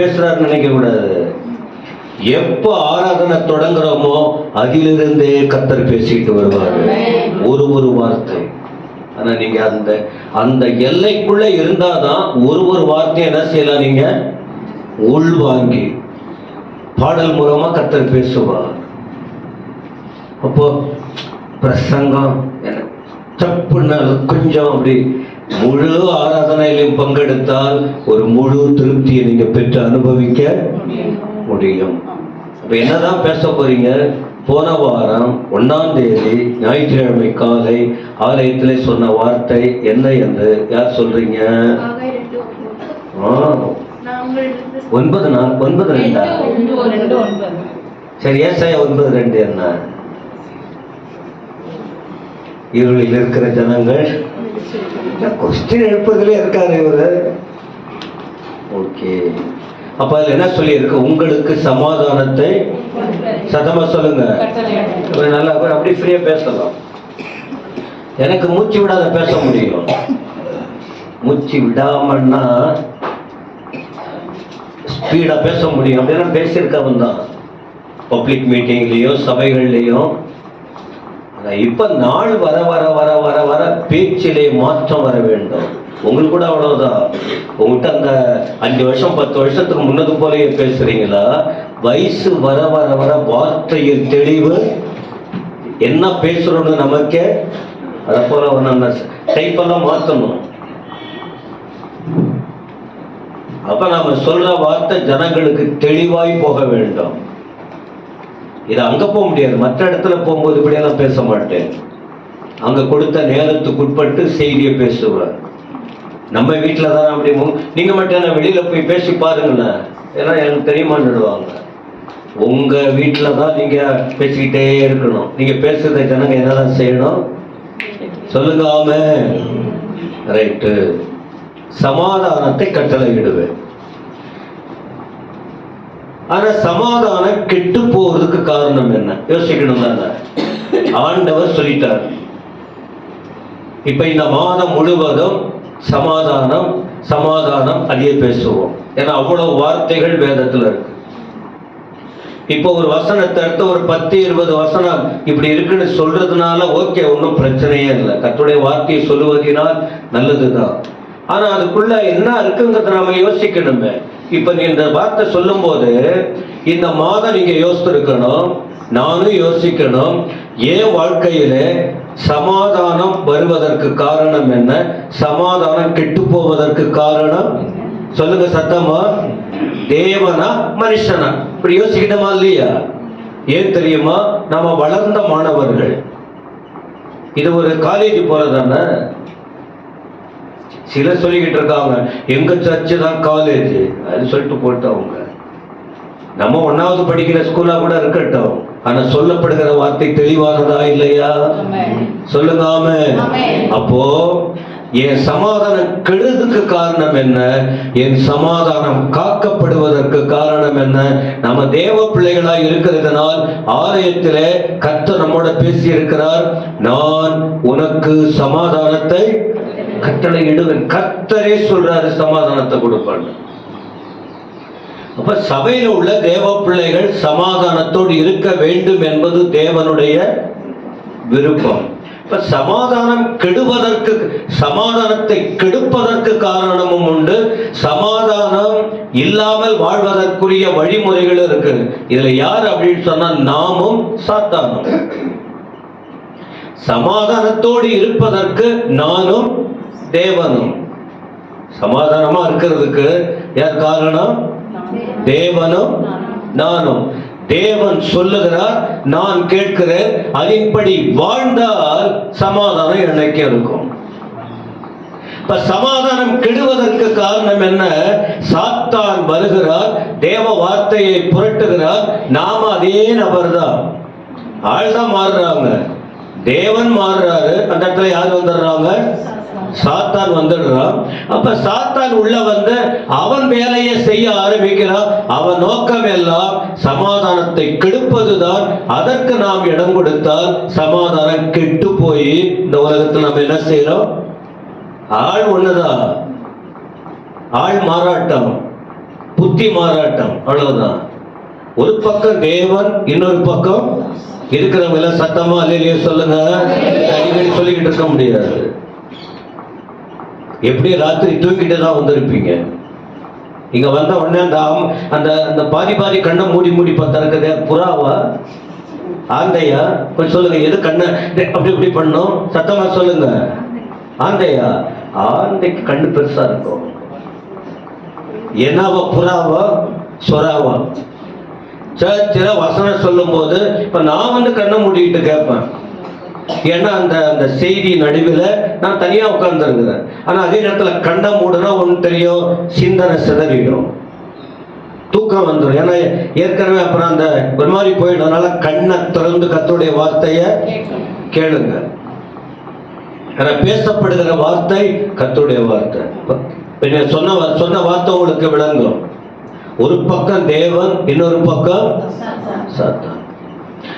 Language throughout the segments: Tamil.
பேசுறாருன்னு நினைக்க கூடாது. எப்ப ஆராதனை தொடங்குறோமோ அதிலிருந்தே கர்த்தர் பேசிட்டு வருவாரு, ஒரு வார்த்தை. ஆனா நீங்க அந்த எல்லைக்குள்ள இருந்தாதான் ஒரு வார்த்தையை என்ன செய்யலாம், நீங்க உள்வாங்கி பாடல் மூலமா கர்த்தர் பேசுவார். அப்போ பிரசங்கம் தப்புன்னா கொஞ்சம் அப்படி முழு ஆராதனையிலும் பங்கெடுத்தால் ஒரு முழு திருப்தியை நீங்க பெற்று அனுபவிக்க முடியும். அப்ப என்னதான் பேச போறீங்க? போன வாரம் 1ஆம் தேதி ஞாயிற்றுக்கிழமை காலை ஆலயத்திலே சொன்ன வார்த்தை என்ன என்று யார் சொல்றீங்க? 9:2. சரி, ஏசாயா 9:2 என்ன? இருளில் இருக்கிற ஜனங்கள் கொஸ்டின் எழுப்பதிலே இருக்காரு இவரு. ஓகே, அப்ப அதுல என்ன சொல்லி இருக்கு? உங்களுக்கு சமாதானத்தை, சத்தமா சொல்லுங்க, நல்லா அப்படி ஃப்ரீயா பேசலாம். எனக்கு மூச்சு விடாத பேச முடியும். மூச்சு விடாமன்னா ஸ்பீடா பேச முடியும். அப்படின்னா பேசியிருக்கவன் தான் பப்ளிக் மீட்டிங்லயோ சபைகள்லயோ. இப்ப நாள் வர வர வர வர வர பேச்சிலே மாற்றம் வர வேண்டும். உங்களுக்கு கூட அவ்வளவுதான். உங்ககிட்ட அந்த 5 வருஷம் 10 வருஷத்துக்கு முன்னது போலயே பேசுறீங்களா? வயசு வர வர வர வார்த்தையில் தெளிவு, என்ன பேசுறோம்னு நமக்கே அதை போல நம்ம டைப்பெல்லாம் மாற்றணும். அப்ப நாம சொல்ற வார்த்தை ஜனங்களுக்கு தெளிவாய் போக வேண்டும். இது அங்க போக முடியாது. மற்ற இடத்துல போகும்போது இப்படியெல்லாம் பேச மாட்டேன். அங்க கொடுத்த நேரத்துக்குட்பட்டு செய்தியை பேசுவார். நம்ம வீட்டுல தான் அப்படி நீங்க மட்டும் வெளியில போய் பேசி பாருங்களேன், ஏன்னா எனக்கு தெரியுமான்னுடுவாங்க. உங்க வீட்டுல தான் நீங்க பேசிக்கிட்டே இருக்கணும். நீங்க பேசுறத ஜனங்க என்னதான் செய்யணும் சொல்லுங்க. ஆமென், ரைட்டு. சமாதானத்தை கட்டளையிடுவேன். ஆனா சமாதானம் கெட்டு போறதுக்கு காரணம் என்ன யோசிக்கணும் தானே. ஆண்டவர் சொல்லிட்டார், இப்ப இந்த மாதம் முழுவதும் சமாதானம் சமாதானம் அதையே பேசுவோம். ஏன்னா அவ்வளவு வார்த்தைகள் வேதத்துல இருக்கு. இப்போ ஒரு வசனத்தை எடுத்து ஒரு 10-20 வசனம் இப்படி இருக்குன்னு சொல்றதுனால ஓகே, ஒன்றும் பிரச்சனையே இல்லை. கர்த்தருடைய வார்த்தையை சொல்லுவதினால் நல்லதுதான். ஆனா அதுக்குள்ள என்ன இருக்குங்கிறத நாம யோசிக்கணுமே. இப்ப நீ இந்த வார்த்தை சொல்லும் போது இந்த மாதம் நீங்க யோசித்திருக்கணும், நானும் யோசிக்கணும். ஏன் வாழ்க்கையில சமாதானம் வருவதற்கு காரணம் என்ன? சமாதானம் கெட்டு போவதற்கு காரணம் சொல்லுங்க சத்தமா. தேவனா மனுஷனா? இப்படி யோசிக்கணுமா இல்லையா? ஏன் தெரியுமா? நாம வளர்ந்த மாணவர்கள். இது ஒரு காலேஜ் போலதானே. சிலர் சொல்லிக்கிட்டு இருக்காங்க எங்க சர்ச்சு தான் காலேஜ் அது சொல்லிட்டு போட்டவங்க. நம்ம 1வது படிக்கிற ஸ்கூலா கூட இருக்கட்டும், ஆனா சொல்லப்படுகிற வார்த்தை தெளிவானதா இல்லையா? சொல்லுங்க ஆமென். அப்போ என் சமாதானம் கெடுறதுக்கு காரணம் என்ன? என் சமாதானம் காக்கப்படுவதற்கு காரணம் என்ன? நம்ம தேவ பிள்ளைகளாய் இருக்கிறதுனால் ஆலயத்திலே கர்த்தர் நம்மோட பேசி இருக்கிறார். நான் உனக்கு சமாதானத்தை கட்டளையிடுவேன். கர்த்தரே சொல்றாரு சமாதானத்தை கொடுப்பாங்க. அப்ப சபையில உள்ள தேவ பிள்ளைகள் சமாதானத்தோடு இருக்க வேண்டும் என்பது தேவனுடைய விருப்பம். இப்ப சமாதானம் கெடுவதற்கு, சமாதானத்தை கெடுப்பதற்கு காரணமும் உண்டு, சமாதானம் இல்லாமல் வாழ்வதற்குரிய வழிமுறைகள் இருக்கு. இதுல யார் அப்படின்னு சொன்னா நாமும் சாத்தானும். சமாதானத்தோடு இருப்பதற்கு நானும் தேவனும். சமாதானமா இருக்கிறதுக்கு யார் காரணம்? தேவனும் நானும். தேவன் சொல்லுகிறார், நான் கேட்கிறேன், அதன்படி வாழ்ந்தால் சமாதானம் என்னைக்கு இருக்கும். இப்ப சமாதானம் கெடுவதற்கு காரணம் என்ன? சாத்தான் வருகிறார், தேவ வார்த்தையை புரட்டுகிறார். நாம அதே நபர் தான், ஆள் தான் மாறுறாங்க. தேவன் மாறுறாரு, அந்த இடத்துல யார் வந்துடுறாங்க? சாத்தான் வந்துடுறான். அப்ப சாத்தான் உள்ள வந்து அவன் வேலையை செய்ய ஆரம்பிக்கிறான். அவன் நோக்கம் எல்லாம் சமாதானத்தை கெடுப்பதுதான். அதற்கு நாம் இடம் கொடுத்தால் சமாதானம் கெட்டு போய் இந்த உலகத்தில் நம்ம என்ன செய்யறோம்? ஆள் ஒண்ணுதான், ஆள் மாறாட்டம். புத்தி மாறாட்டம், அவ்வளவுதான். ஒரு பக்கம் தேவன், இன்னொரு பக்கம் இருக்கிறவங்க எல்லாம் சத்தமா அல்லேலூயா சொல்லுங்க. அடிக்கடி சொல்லிக்கிட்டு இருக்க முடியாது. எப்படி ராத்திரி தூங்கிட்டு தான் வந்திருப்பீங்க. இங்க வந்த உடனே அந்த அந்த பாதி பாதி கண்ணை மூடி மூடி பார்த்திருக்குது. புறாவா ஆந்தையா? கொஞ்சம் சொல்லுங்க. எது கண்ணை அப்படி இப்படி பண்ணும்? சத்தமா சொல்லுங்க. ஆந்தையா? ஆந்தைக்கு கண்ணு பெருசா இருக்கும். என்னவா? புறாவா சொராவா? சர்ச்சில் வசனம் சொல்லும் போது இப்ப நான் கண்ணை மூடிட்டு கேட்பேன். ஏன்னா அந்த அந்த செய்தி நடுவில் நான் தனியா உட்கார்ந்துருக்கிறேன். ஆனா அதே நேரத்துல கண்ணை மூடுனா ஒன்று தெரியும், சிந்தனை சிதறிடும், தூக்கம் வந்துடும். ஏன்னா ஏற்கனவே அப்புறம் அந்த ஒரு மாதிரி போயிடும். அதனால கண்ணை திறந்து கர்த்தருடைய வார்த்தைய கேளுங்க. ஏன்னா பேசப்படுகிற வார்த்தை கர்த்தருடைய வார்த்தை. சொன்ன வார்த்தை உங்களுக்கு விளங்கும். ஒரு பக்கம் தேவன், இன்னொரு பக்கம் சாத்தான்.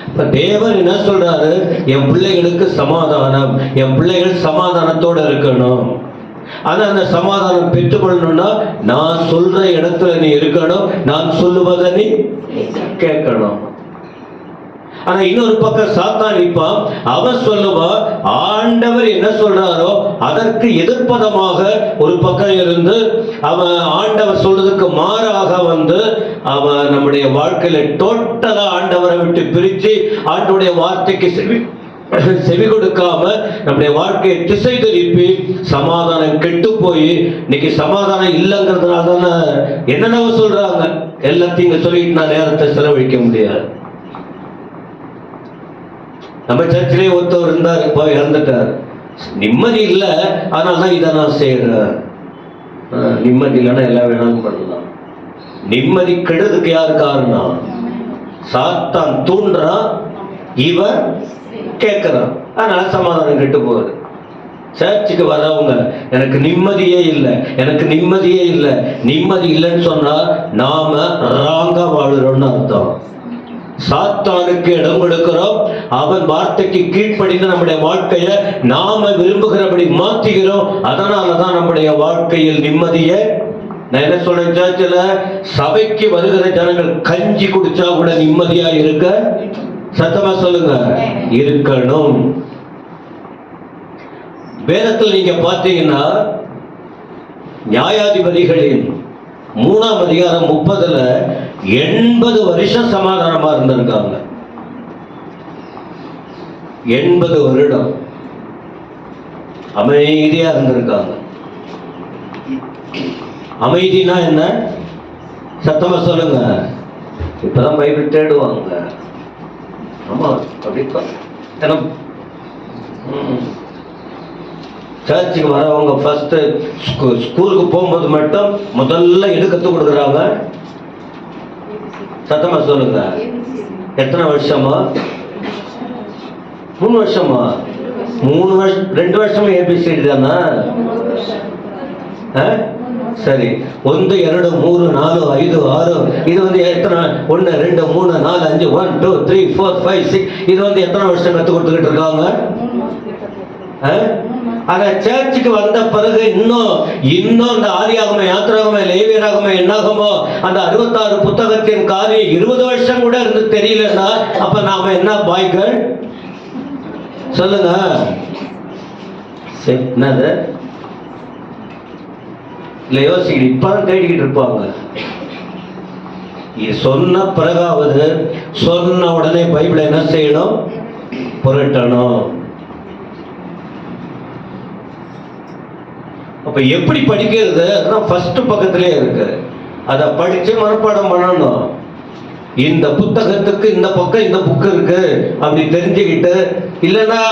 இப்ப தேவன் என்ன சொல்றாரு? என் பிள்ளைகளுக்கு சமாதானம், என் பிள்ளைகள் சமாதானத்தோட இருக்கணும். ஆனா அந்த சமாதானம் பெற்றுக்கொள்ளணும்னா நான் சொல்ற இடத்துல நீ இருக்கணும், நான் சொல்லுவதை நீ கேட்கணும். ஆனா இன்னொரு பக்கம் சாத்தான் நிற்பான். அவன் சொல்லுவா, ஆண்டவர் என்ன சொல்றாரோ அதற்கு எதிர்ப்பதமாக ஒரு பக்கம் இருந்து அவன் ஆண்டவர் சொல்றதுக்கு மாறாக அவன் நம்முடைய வாழ்க்கையில டோட்டலா ஆண்டவரை விட்டு பிரிச்சு ஆண்டவருடைய வார்த்தைக்கு செவி கொடுக்காம நம்முடைய வாழ்க்கையை திசை திருப்பி சமாதானம் கெட்டு போய் இன்னைக்கு சமாதானம் இல்லைங்கிறதுனால தானே என்னென்னவோ சொல்றாங்க. எல்லாத்தையும் சொல்லிட்டு நான் நேரத்தை செலவழிக்க முடியாது. நம்ம சர்ச்சிலே ஒருத்தவர் இருந்தார், இப்போ இறந்துட்டார். நிம்மதி இல்லை, ஆனால் தான் இதை நான் செய்யறேன். நிம்மதி இல்லைன்னா எல்லாம் வேணாலும் பண்ணலாம். நிம்மதி கெடுறதுக்கு யார் காரணம்? சாத்தான் தூண்டுறான், இவன் கேட்கிறான். அதனால சமாதானம் கெட்டு போகுது. சர்ச்சுக்கு வரவங்க எனக்கு நிம்மதியே இல்லை, எனக்கு நிம்மதியே இல்லை. நிம்மதி இல்லைன்னு சொன்னா நாம ராங்கா வாழுறோம்னு அர்த்தம். சாத்தானுக்கு இடம் கொடுக்கிறோம், அவன் வார்த்தைக்கு கீழ்ப்படிந்து நம்முடைய வாழ்க்கையை நாம விரும்புகிறபடி மாற்றுகிறோம். அதனாலதான் நம்முடைய வாழ்க்கையில் நிம்மதியை. நான் என்ன சொல்றேன், சர்ச்சில் சபைக்கு வருகிற ஜனங்கள் கஞ்சி குடிச்சா கூட நிம்மதியா இருக்க, சத்தமா சொல்லுங்க, இருக்கணும். வேதத்தில் நீங்க பார்த்தீங்கன்னா நியாயாதிபதிகளின் 3ஆம் அதிகாரம் 30ல 80 வருஷம் சமாதானமா இருந்திருக்காங்க. 80 வருடம் அமைதியா இருந்திருக்காங்க. அமைதினா என்ன? சத்தமா சொல்லுங்க. இப்பதான் பைபிள் தேடுவாங்க. ஆமா, அப்படி சர்ச்சுக்கு வரவங்க ஃபர்ஸ்ட் ஸ்கூலுக்கு போகும்போது மட்டும் முதல்ல எது கற்றுக் கொடுக்குறாங்க? சத்தமா சொல்லுங்க. எத்தனை வருஷமா? 3 வருஷமா? 3 வருஷம் 2 வருஷமா ஏபிசிடி தானா? சரி, 1 2 3 4 5 6 இது எத்தனை? 1 2 3 4 5 1 2 3 4 5 6 இது எத்தனை வருஷம் கற்றுக் கொடுத்துக்கிட்டு இருக்காங்க? ஆனா சர்ச்சுக்கு வந்த பிறகு இன்னும் இந்த ஆதியாகம, யாத்திராகம, லேவியராகம, என்னாகமோ அந்த 66 புத்தகத்தின் காரியம் 20 வருஷம் கூட இருந்து தெரியலன்னா அப்ப நாம என்ன பாய்கள்? சொல்லுங்க. என்னது இல்ல, யோசிக்கிட்டு இப்பதான் தேடிக்கிட்டு இருப்பாங்க. இது சொன்ன பிறகாவது சொன்ன உடனே பைபிளை என்ன செய்யணும்? புரட்டணும். அப்ப எப்படி படிக்கிறது? அதான் ஃபர்ஸ்ட் பக்கத்திலே இருக்கு. அதை படிச்சு மனப்பாடம் பண்ணணும். இந்த புத்தகத்துக்கு இந்த பக்கம் இந்த புக்கு இருக்கு அப்படி தெரிஞ்சுக்கிட்டு இல்லைன்னா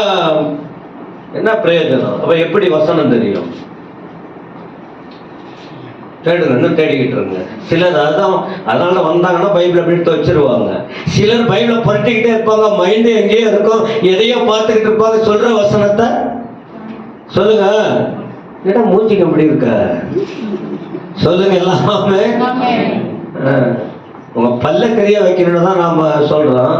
என்ன பிரயோஜனம்? அப்ப எப்படி வசனம் தெரியும்? தேடுங்க, தேடிக்கிட்டு இருங்க. சிலர் அதனால வந்தாங்கன்னா பைபிளை எடுத்து வச்சிருவாங்க. சிலர் பைபிளை புரட்டிக்கிட்டே இருப்பாங்க, மைண்டு எங்கேயோ இருக்கும், எதையோ பார்த்துக்கிட்டு இருப்பாங்க. சொல்ற வசனத்தை சொல்லுங்க. ஏன்னா மூஞ்சிக்கு எப்படி இருக்க? சொல்லுங்க எல்லாமே. உங்க பல்ல கறியா வைக்கணும்னு தான் நாம சொல்றோம்.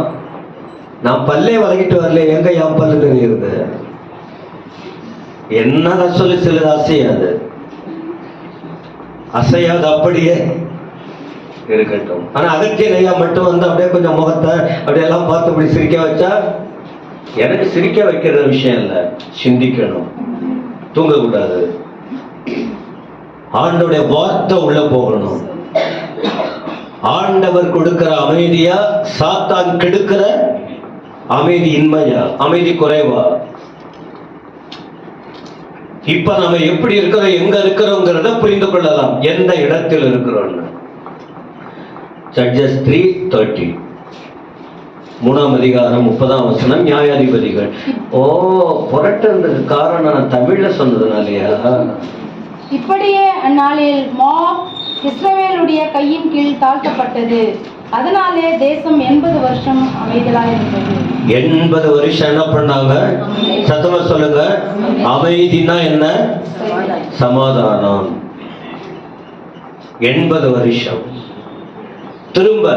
நான் பல்லே வளர்க்கிட்டு வரல, எங்க என் பல்லு தெரியுது? என்ன சொல்லி சிலது அசையாது, அப்படியே இருக்கட்டும். ஆனா அகத்தியன் ஐயா மட்டும் வந்து அப்படியே கொஞ்சம் முகத்தை அப்படியெல்லாம் பார்த்து இப்படி சிரிக்க வச்சா, எனக்கு சிரிக்க வைக்கிற விஷயம் இல்லை, சிந்திக்கணும், தூங்கக்கூடாது, ஆண்டவருடைய வார்த்தை உள்ள போகணும். ஆண்டவர் கொடுக்கிற அமைதியா, சாத்தான் கெடுக்கிற அமைதி இன்மையா, அமைதி குறைவா? இப்ப நம்ம எப்படி இருக்கிறோம், எங்க இருக்கிறோங்கிறத புரிந்து கொள்ளலாம், எந்த இடத்தில் இருக்கிறோம். Judges 3:30, 3ஆம் அதிகாரம் 30ஆம் வசனம், நியாயாதிபதிகள். ஓ, புரட்டுறதுக்கு காரணம் நான் தமிழ்ல சொன்னதுனாலயா? இப்படியே அந்நாளில் மோவாப் இஸ்ரவேலுடைய கையின் கீழ் தாழ்த்தப்பட்டது. அதனாலே தேசம் 80 வருஷம் அமைதலாயிருந்தது. 80 வருஷம் என்ன பண்ணாங்க? சத்தமா சொல்லுங்க. அமைதினா என்ன? சமாதானம். 80 வருஷம். திரும்ப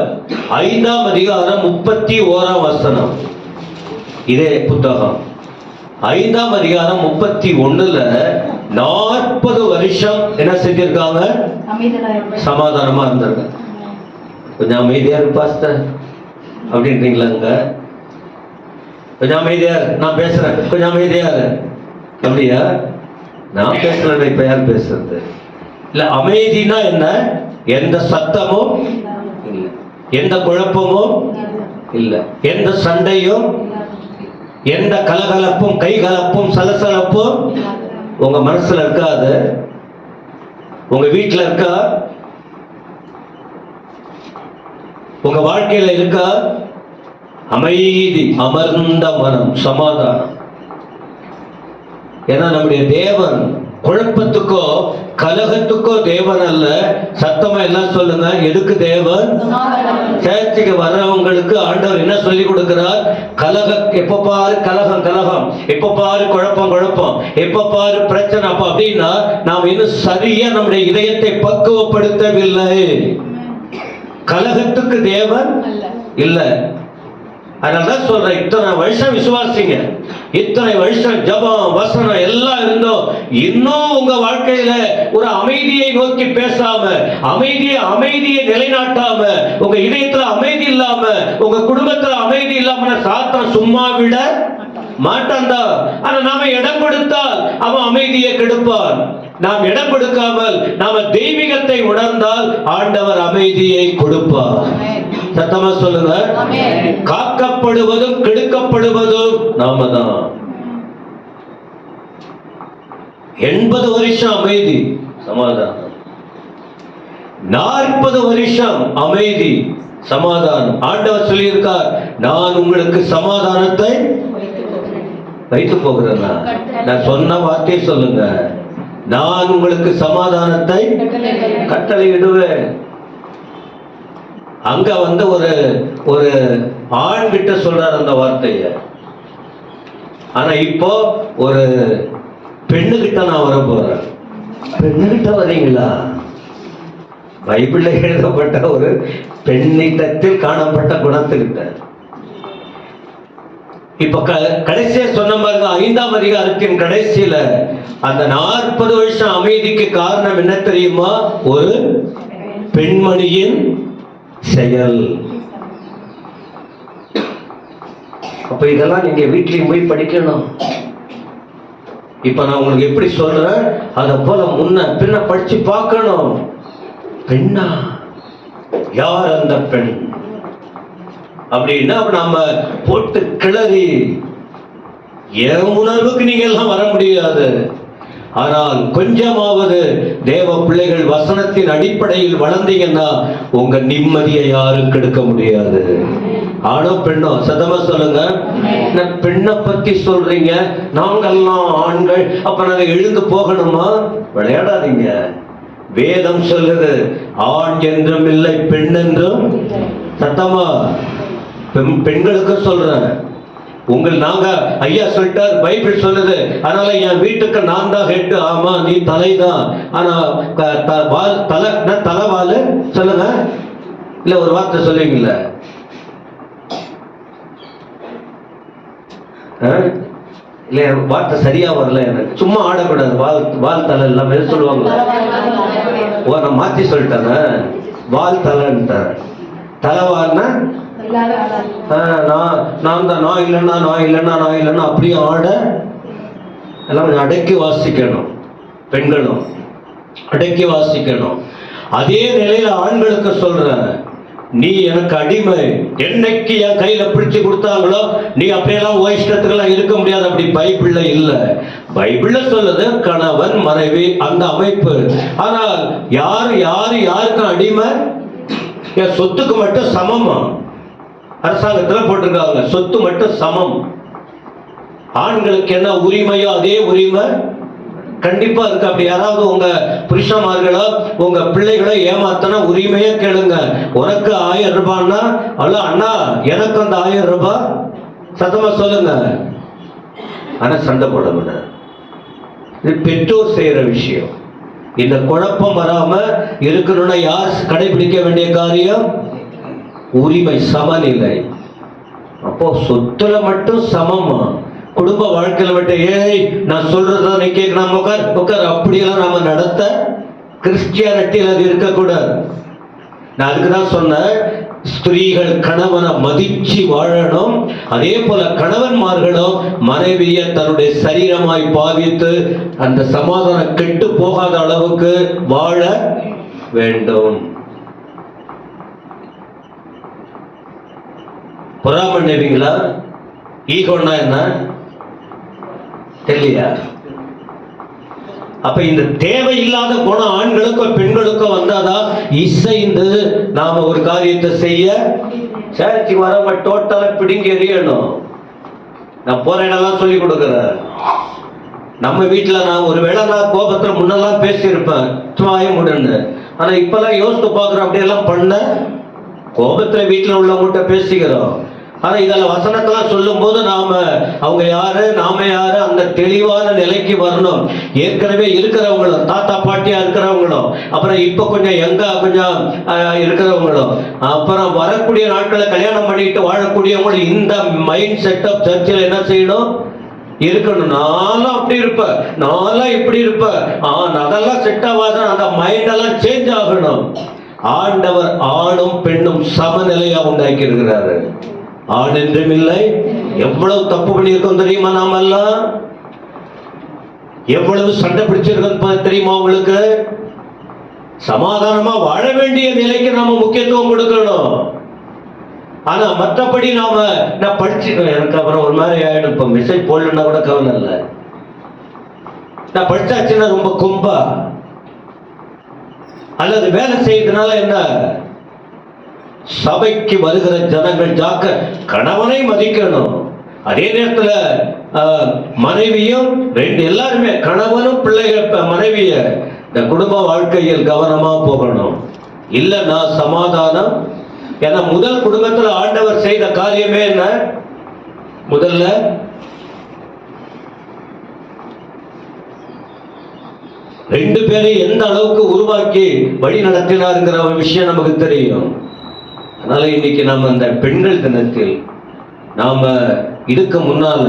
5ஆம் அதிகாரம் 31ஆம் வசனம், இதே புத்தகம் 5ஆம் அதிகாரம் 31ல 40 வருஷம் என்ன செஞ்சிருக்காங்க? சமாதானமா இருந்திருக்காங்க. கொஞ்சம் அமைதியா இருக்கு பாஸ்டர் அப்படின்றீங்களாங்க? கொஞ்சம் அமைதியா நான் பேசுறேன், கொஞ்சம் அமைதியா அப்படியா? நான் பேசல, இப்ப யார் பேசுறது? இல்ல, அமைதினா என்ன? எந்த சத்தமும் இல்லை, எந்த குழப்பமும் இல்லை, எந்த சண்டையும், எந்த கலகலப்பும், கைகலப்பும், சலசலப்பும் உங்க மனசுல இருக்காது. உங்க வீட்டுல இருக்கா? உங்க வாழ்க்கையில இருக்கா? அமைதி, அமர்ந்த மனம், சமாதானம். ஏன்னா நம்முடைய தேவன் குழப்பத்துக்கோ கலகத்துக்கோ தேவன் அல்ல. சத்தமா எல்லாம் சொல்லுங்க. எதுக்கு தேவன்? சேர்ச்சுக்கு வர்றவங்களுக்கு ஆண்டவர் என்ன சொல்லி கொடுக்கிறார்? எப்ப பாரு கலகம் கலகம், எப்ப பாரு குழப்பம் குழப்பம், எப்ப பாரு பிரச்சனை. அப்ப அப்படின்னா நாம் இன்னும் சரியா நம்முடைய இதயத்தை பக்குவப்படுத்தவில்லை. கலகத்துக்கு தேவன் இல்ல. அதனாலதான் சொல்றேன், இத்தனை வருஷம் விசுவாசிங்க, இத்தனை வருஷம் ஜபம் வசனம் எல்லாம் இருந்தோம், இன்னும் உங்க வாழ்க்கையில ஒரு அமைதியை நோக்கி பேசாம, அமைதியை நிலைநாட்டாம, உங்க இதயத்துல அமைதி இல்லாம, உங்க குடும்பத்துல அமைதி இல்லாம சாத்தான் சும்மா விட மாட்டான்டா. ஆனா நாம இடம் கொடுத்தால் அவன் அமைதியை கெடுப்பான். நாம் இடம் கொடுக்காமல் நாம தெய்வீகத்தை உணர்ந்தால் ஆண்டவர் அமைதியை கொடுப்பார். சத்தமா சொல்லுங்க. காக்கப்படுவதும் கெடுக்கப்படுவதும் நாம தான். 80 வருஷம் அமைதி சமாதானம், 40 வருஷம் அமைதி சமாதானம். ஆண்டவர் சொல்லியிருக்கார், நான் உங்களுக்கு சமாதானத்தை வைத்து போகிறேன். நான் சொன்ன வார்த்தையை சொல்லுங்க. நான் உங்களுக்கு சமாதானத்தை கட்டளையிடுவேன். அங்க வந்து ஒரு ஆண் கிட்ட சொல்றார் அந்த வார்த்தைய. ஆனா இப்போ ஒரு பெண்ணுகிட்ட நான் வர போறேன். பெண்ணுகிட்ட வரீங்களா? பைபிள்ல எழுதப்பட்ட ஒரு பெண்ணிடத்தில் காணப்பட்ட குணத்துக்கிட்ட. இப்ப கடைசியா சொன்ன பாருங்க, 5ஆம் அதிகாரத்தின் கடைசியில அந்த 40 வருஷம் அமைதிக்கு காரணம் என்ன தெரியுமா? ஒரு பெண்மணியின் செயல். அப்ப இதெல்லாம் நீங்க வீட்லயும் போய் படிக்கணும். இப்ப நான் உங்களுக்கு எப்படி சொல்றேன், அத போல முன்ன பின்ன படிச்சு பார்க்கணும். பெண்ணா? யார் அந்த பெண் அப்படின்னா நாம போட்டு கிளறி என் உணர்வுக்கு நீங்க எல்லாம் வர முடியாது. ஆனால் கொஞ்சமாவது தேவ பிள்ளைகள் வசனத்தின் அடிப்படையில் வளர்ந்தீங்கன்னா உங்க நிம்மதியை யாரும் கெடுக்க முடியாது. ஆணோ பெண்ணோ? சத்தமா சொல்லுங்க. பெண்ணை பத்தி சொல்றீங்க, நாங்கெல்லாம் ஆண்கள், அப்ப நாங்க எழுந்து போகணுமா? விளையாடாதீங்க. வேதம் சொல்லுது, ஆண் என்றும் இல்லை, பெண் என்றும். சத்தமா பெண்களுக்கு சொல்றேன். நாங்க ஐயா சொல்லிட்டார், பைபிள் சொல்லுது, அதனால என் வீட்டுக்கு நான் தான் ஹெட். ஆமா, நீ தலைதான். ஆனா தலைவாலு சொல்லுங்க. இல்ல ஒரு வார்த்தை சொல்லுவீங்கல்ல, இல்ல வார்த்தை சரியா வரல எனக்கு. சும்மா ஆடக்கூடாது. வால் தலை எல்லாமே சொல்லுவாங்க. ஓ, நான் மாத்தி சொல்லிட்டேன். வால் தலைன்ட்டார். தலைவால்னா நான் இல்லைன்னா அப்படியே ஆட எல்லாம் கொஞ்சம் அடக்கி வாசிக்கணும். பெண்களும் அடக்கி வாசிக்கணும். அதே நிலையில ஆண்களுக்கு சொல்றேன், நீ எனக்கு அடிமை. என்னைக்கு என் கையில பிடிச்சு கொடுத்தாங்களோ நீ அப்படியெல்லாம் இஷ்டத்துக்கெல்லாம் இருக்க முடியாது. அப்படி பைபிள்ல இல்ல. பைபிள்ல சொல்லுது கணவன் மனைவி அந்த அமைப்பு. ஆனால் யாருக்கும் அடிமை? என் சொத்துக்கு மட்டும் சமமா அரசாங்கத்துல போட்டிருக்காங்க. சொத்து மட்டும் சமம். ஆண்களுக்கு என்ன உரிமையோ அதே உரிமை கண்டிப்பா இருக்கு. அப்படி யாராவது உங்க புருஷமார்களோ உங்க பிள்ளைகளோ ஏமாத்தனா உரிமையா கேளுங்க. உனக்கு 1000 ரூபாய்னா அவ்வளோ அண்ணா எனக்கு அந்த 1000 ரூபாய் சத்தமா சொல்லுங்க. ஆனா சண்டை போட முடியாது. இது பெற்றோர் செய்யற விஷயம். இந்த குழப்பம் வராம இருக்கணும்னா யார் கடைபிடிக்க வேண்டிய காரியம்? உரிமை, சமநிலை. அப்போ சொத்துல மட்டும் சமமா, குடும்ப வாழ்க்கையில மட்டும் ஏய் நான் சொல்றதான் நீ கேட்கணும் உட்கார் அப்படியெல்லாம் நாம நடத்த கிறிஸ்டியானிட்டியில் அது இருக்கக்கூடாது. நான் அதுக்குதான் சொன்னேன், ஸ்திரீகள் கணவனை மதிச்சு வாழணும். அதே போல கணவன்மார்களும் மனைவியை தன்னுடைய சரீரமாய் பாவித்து அந்த சமாதானம் கெட்டு போகாத அளவுக்கு வாழ வேண்டும். பொறாம ஈகோன்னா என்ன தெரியலையா? அப்ப இந்த தேவையில்லாத குணம் ஆண்களுக்கோ பெண்களுக்கோ வந்தாதான் இசைந்து நாம ஒரு காரியத்தை செய்ய சேர்ச்சி வரவங்க டோட்டலா பிடிங்கி எறியணும். நான் போற இடம்லாம் சொல்லி கொடுக்குறேன். நம்ம வீட்டுல நான் ஒருவேளை நான் கோபத்துல முன்னெல்லாம் பேசியிருப்பேன் சும்மாயமுடன்னு. ஆனா இப்பெல்லாம் யோசித்து பாக்குறோம், அப்படியெல்லாம் பண்ண கோபத்துல வீட்டுல உள்ளவங்ககிட்ட பேசிக்கிறோம். ஆனா இதெல்லாம் வசனத்தெல்லாம் சொல்லும் போது நாம அவங்க யாரு நாம யாரு அந்த தெளிவான நிலைக்கு வரணும். ஏற்கனவே இருக்கிறவங்களும் தாத்தா பாட்டியா இருக்கிறவங்களும் அப்புறம் இப்ப கொஞ்சம் கொஞ்சம் இருக்கிறவங்களும் அப்புறம் வரக்கூடிய நாட்களை கல்யாணம் பண்ணிட்டு வாழக்கூடியவங்களும் இந்த மைண்ட் செட்டப் சர்ச்சில் என்ன செய்யணும்? இருக்கணும். நானும் அப்படி இருப்பேன், நானும் இப்படி இருப்பேன், அதெல்லாம் செட் ஆகாத அந்த மைண்ட் எல்லாம் சேஞ்ச் ஆகணும். ஆண்டவர் ஆணும் பெண்ணும் சமநிலையா உண்டாக்கி இருக்கிறாரு. ஆண் என்றும் இல்லை. எவ்வளவு தப்பு பண்ணியிருக்கோம் தெரியுமா? நாமெல்லாம் எவ்வளவு சண்டை பிடிச்சிருக்கோம் தெரியுமா உங்களுக்கு? சமாதானமா வாழ வேண்டிய நிலைக்கு நாம முக்கியத்துவம் கொடுக்கணும். ஆனா மற்றபடி நான் படிச்சுக்கணும், எனக்கு அப்புறம் ஒரு மாதிரி ஆயிடும். இப்ப மெசேஜ் போடலன்னா கூட கவலை இல்லை. நான் படிச்சாச்சுன்னா ரொம்ப கும்பா அல்லது வேலை செய்யறதுனால என்ன? சபைக்கு வருகிற ஜனங்கள் கணவனை மதிக்கணும். அதே நேரத்துல மனைவியும் எல்லாருமே கணவனும் பிள்ளைகள் மனைவிய இந்த குடும்ப வாழ்க்கையில் கவனமா போகணும். இல்லைன்னா சமாதானம். ஏன்னா முதல் குடும்பத்துல ஆண்டவர் செய்த காரியமே என்ன? முதல்ல ரெண்டு பேரையும் எந்த அளவுக்கு உருவாக்கி வழி நடத்தினாருங்கிற விஷயம் நமக்கு தெரியும். அதனால இன்னைக்கு நாம அந்த பெண்கள் தினத்தில் நாம இதுக்கு முன்னால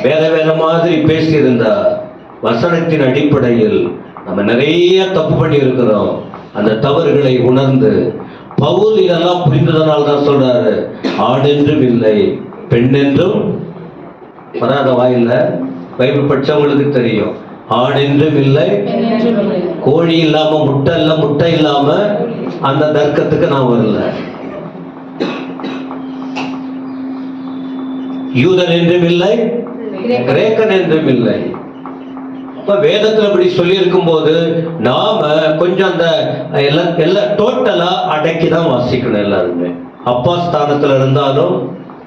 வேற மாதிரி பேசியிருந்தா வசனத்தின் அடிப்படையில் நம்ம நிறைய தப்பு பண்ணி இருக்கிறோம். அந்த தவறுகளை உணர்ந்து பவுல் இதெல்லாம் புரிந்ததனால் தான் சொல்றாரு, ஆண் என்றும் இல்லை பெண் என்றும் வராத வாயில்ல. பைபிள் படிச்சவங்களுக்கு தெரியும், ஆண் என்றும் இல்லை. கோழி இல்லாம முட்டை இல்லாம அந்த தர்க்கத்துக்கு நான் வரல. யூதன் என்றும் இல்லை, கிரேக்கன் என்றும் இல்லை. இப்ப வேதத்துல அப்படி சொல்லி இருக்கும் போது நாம கொஞ்சம் அந்த எல்லாம் டோட்டலா அடக்கிதான் வாசிக்கணும். எல்லாருமே அப்பா ஸ்தானத்துல இருந்தாலும்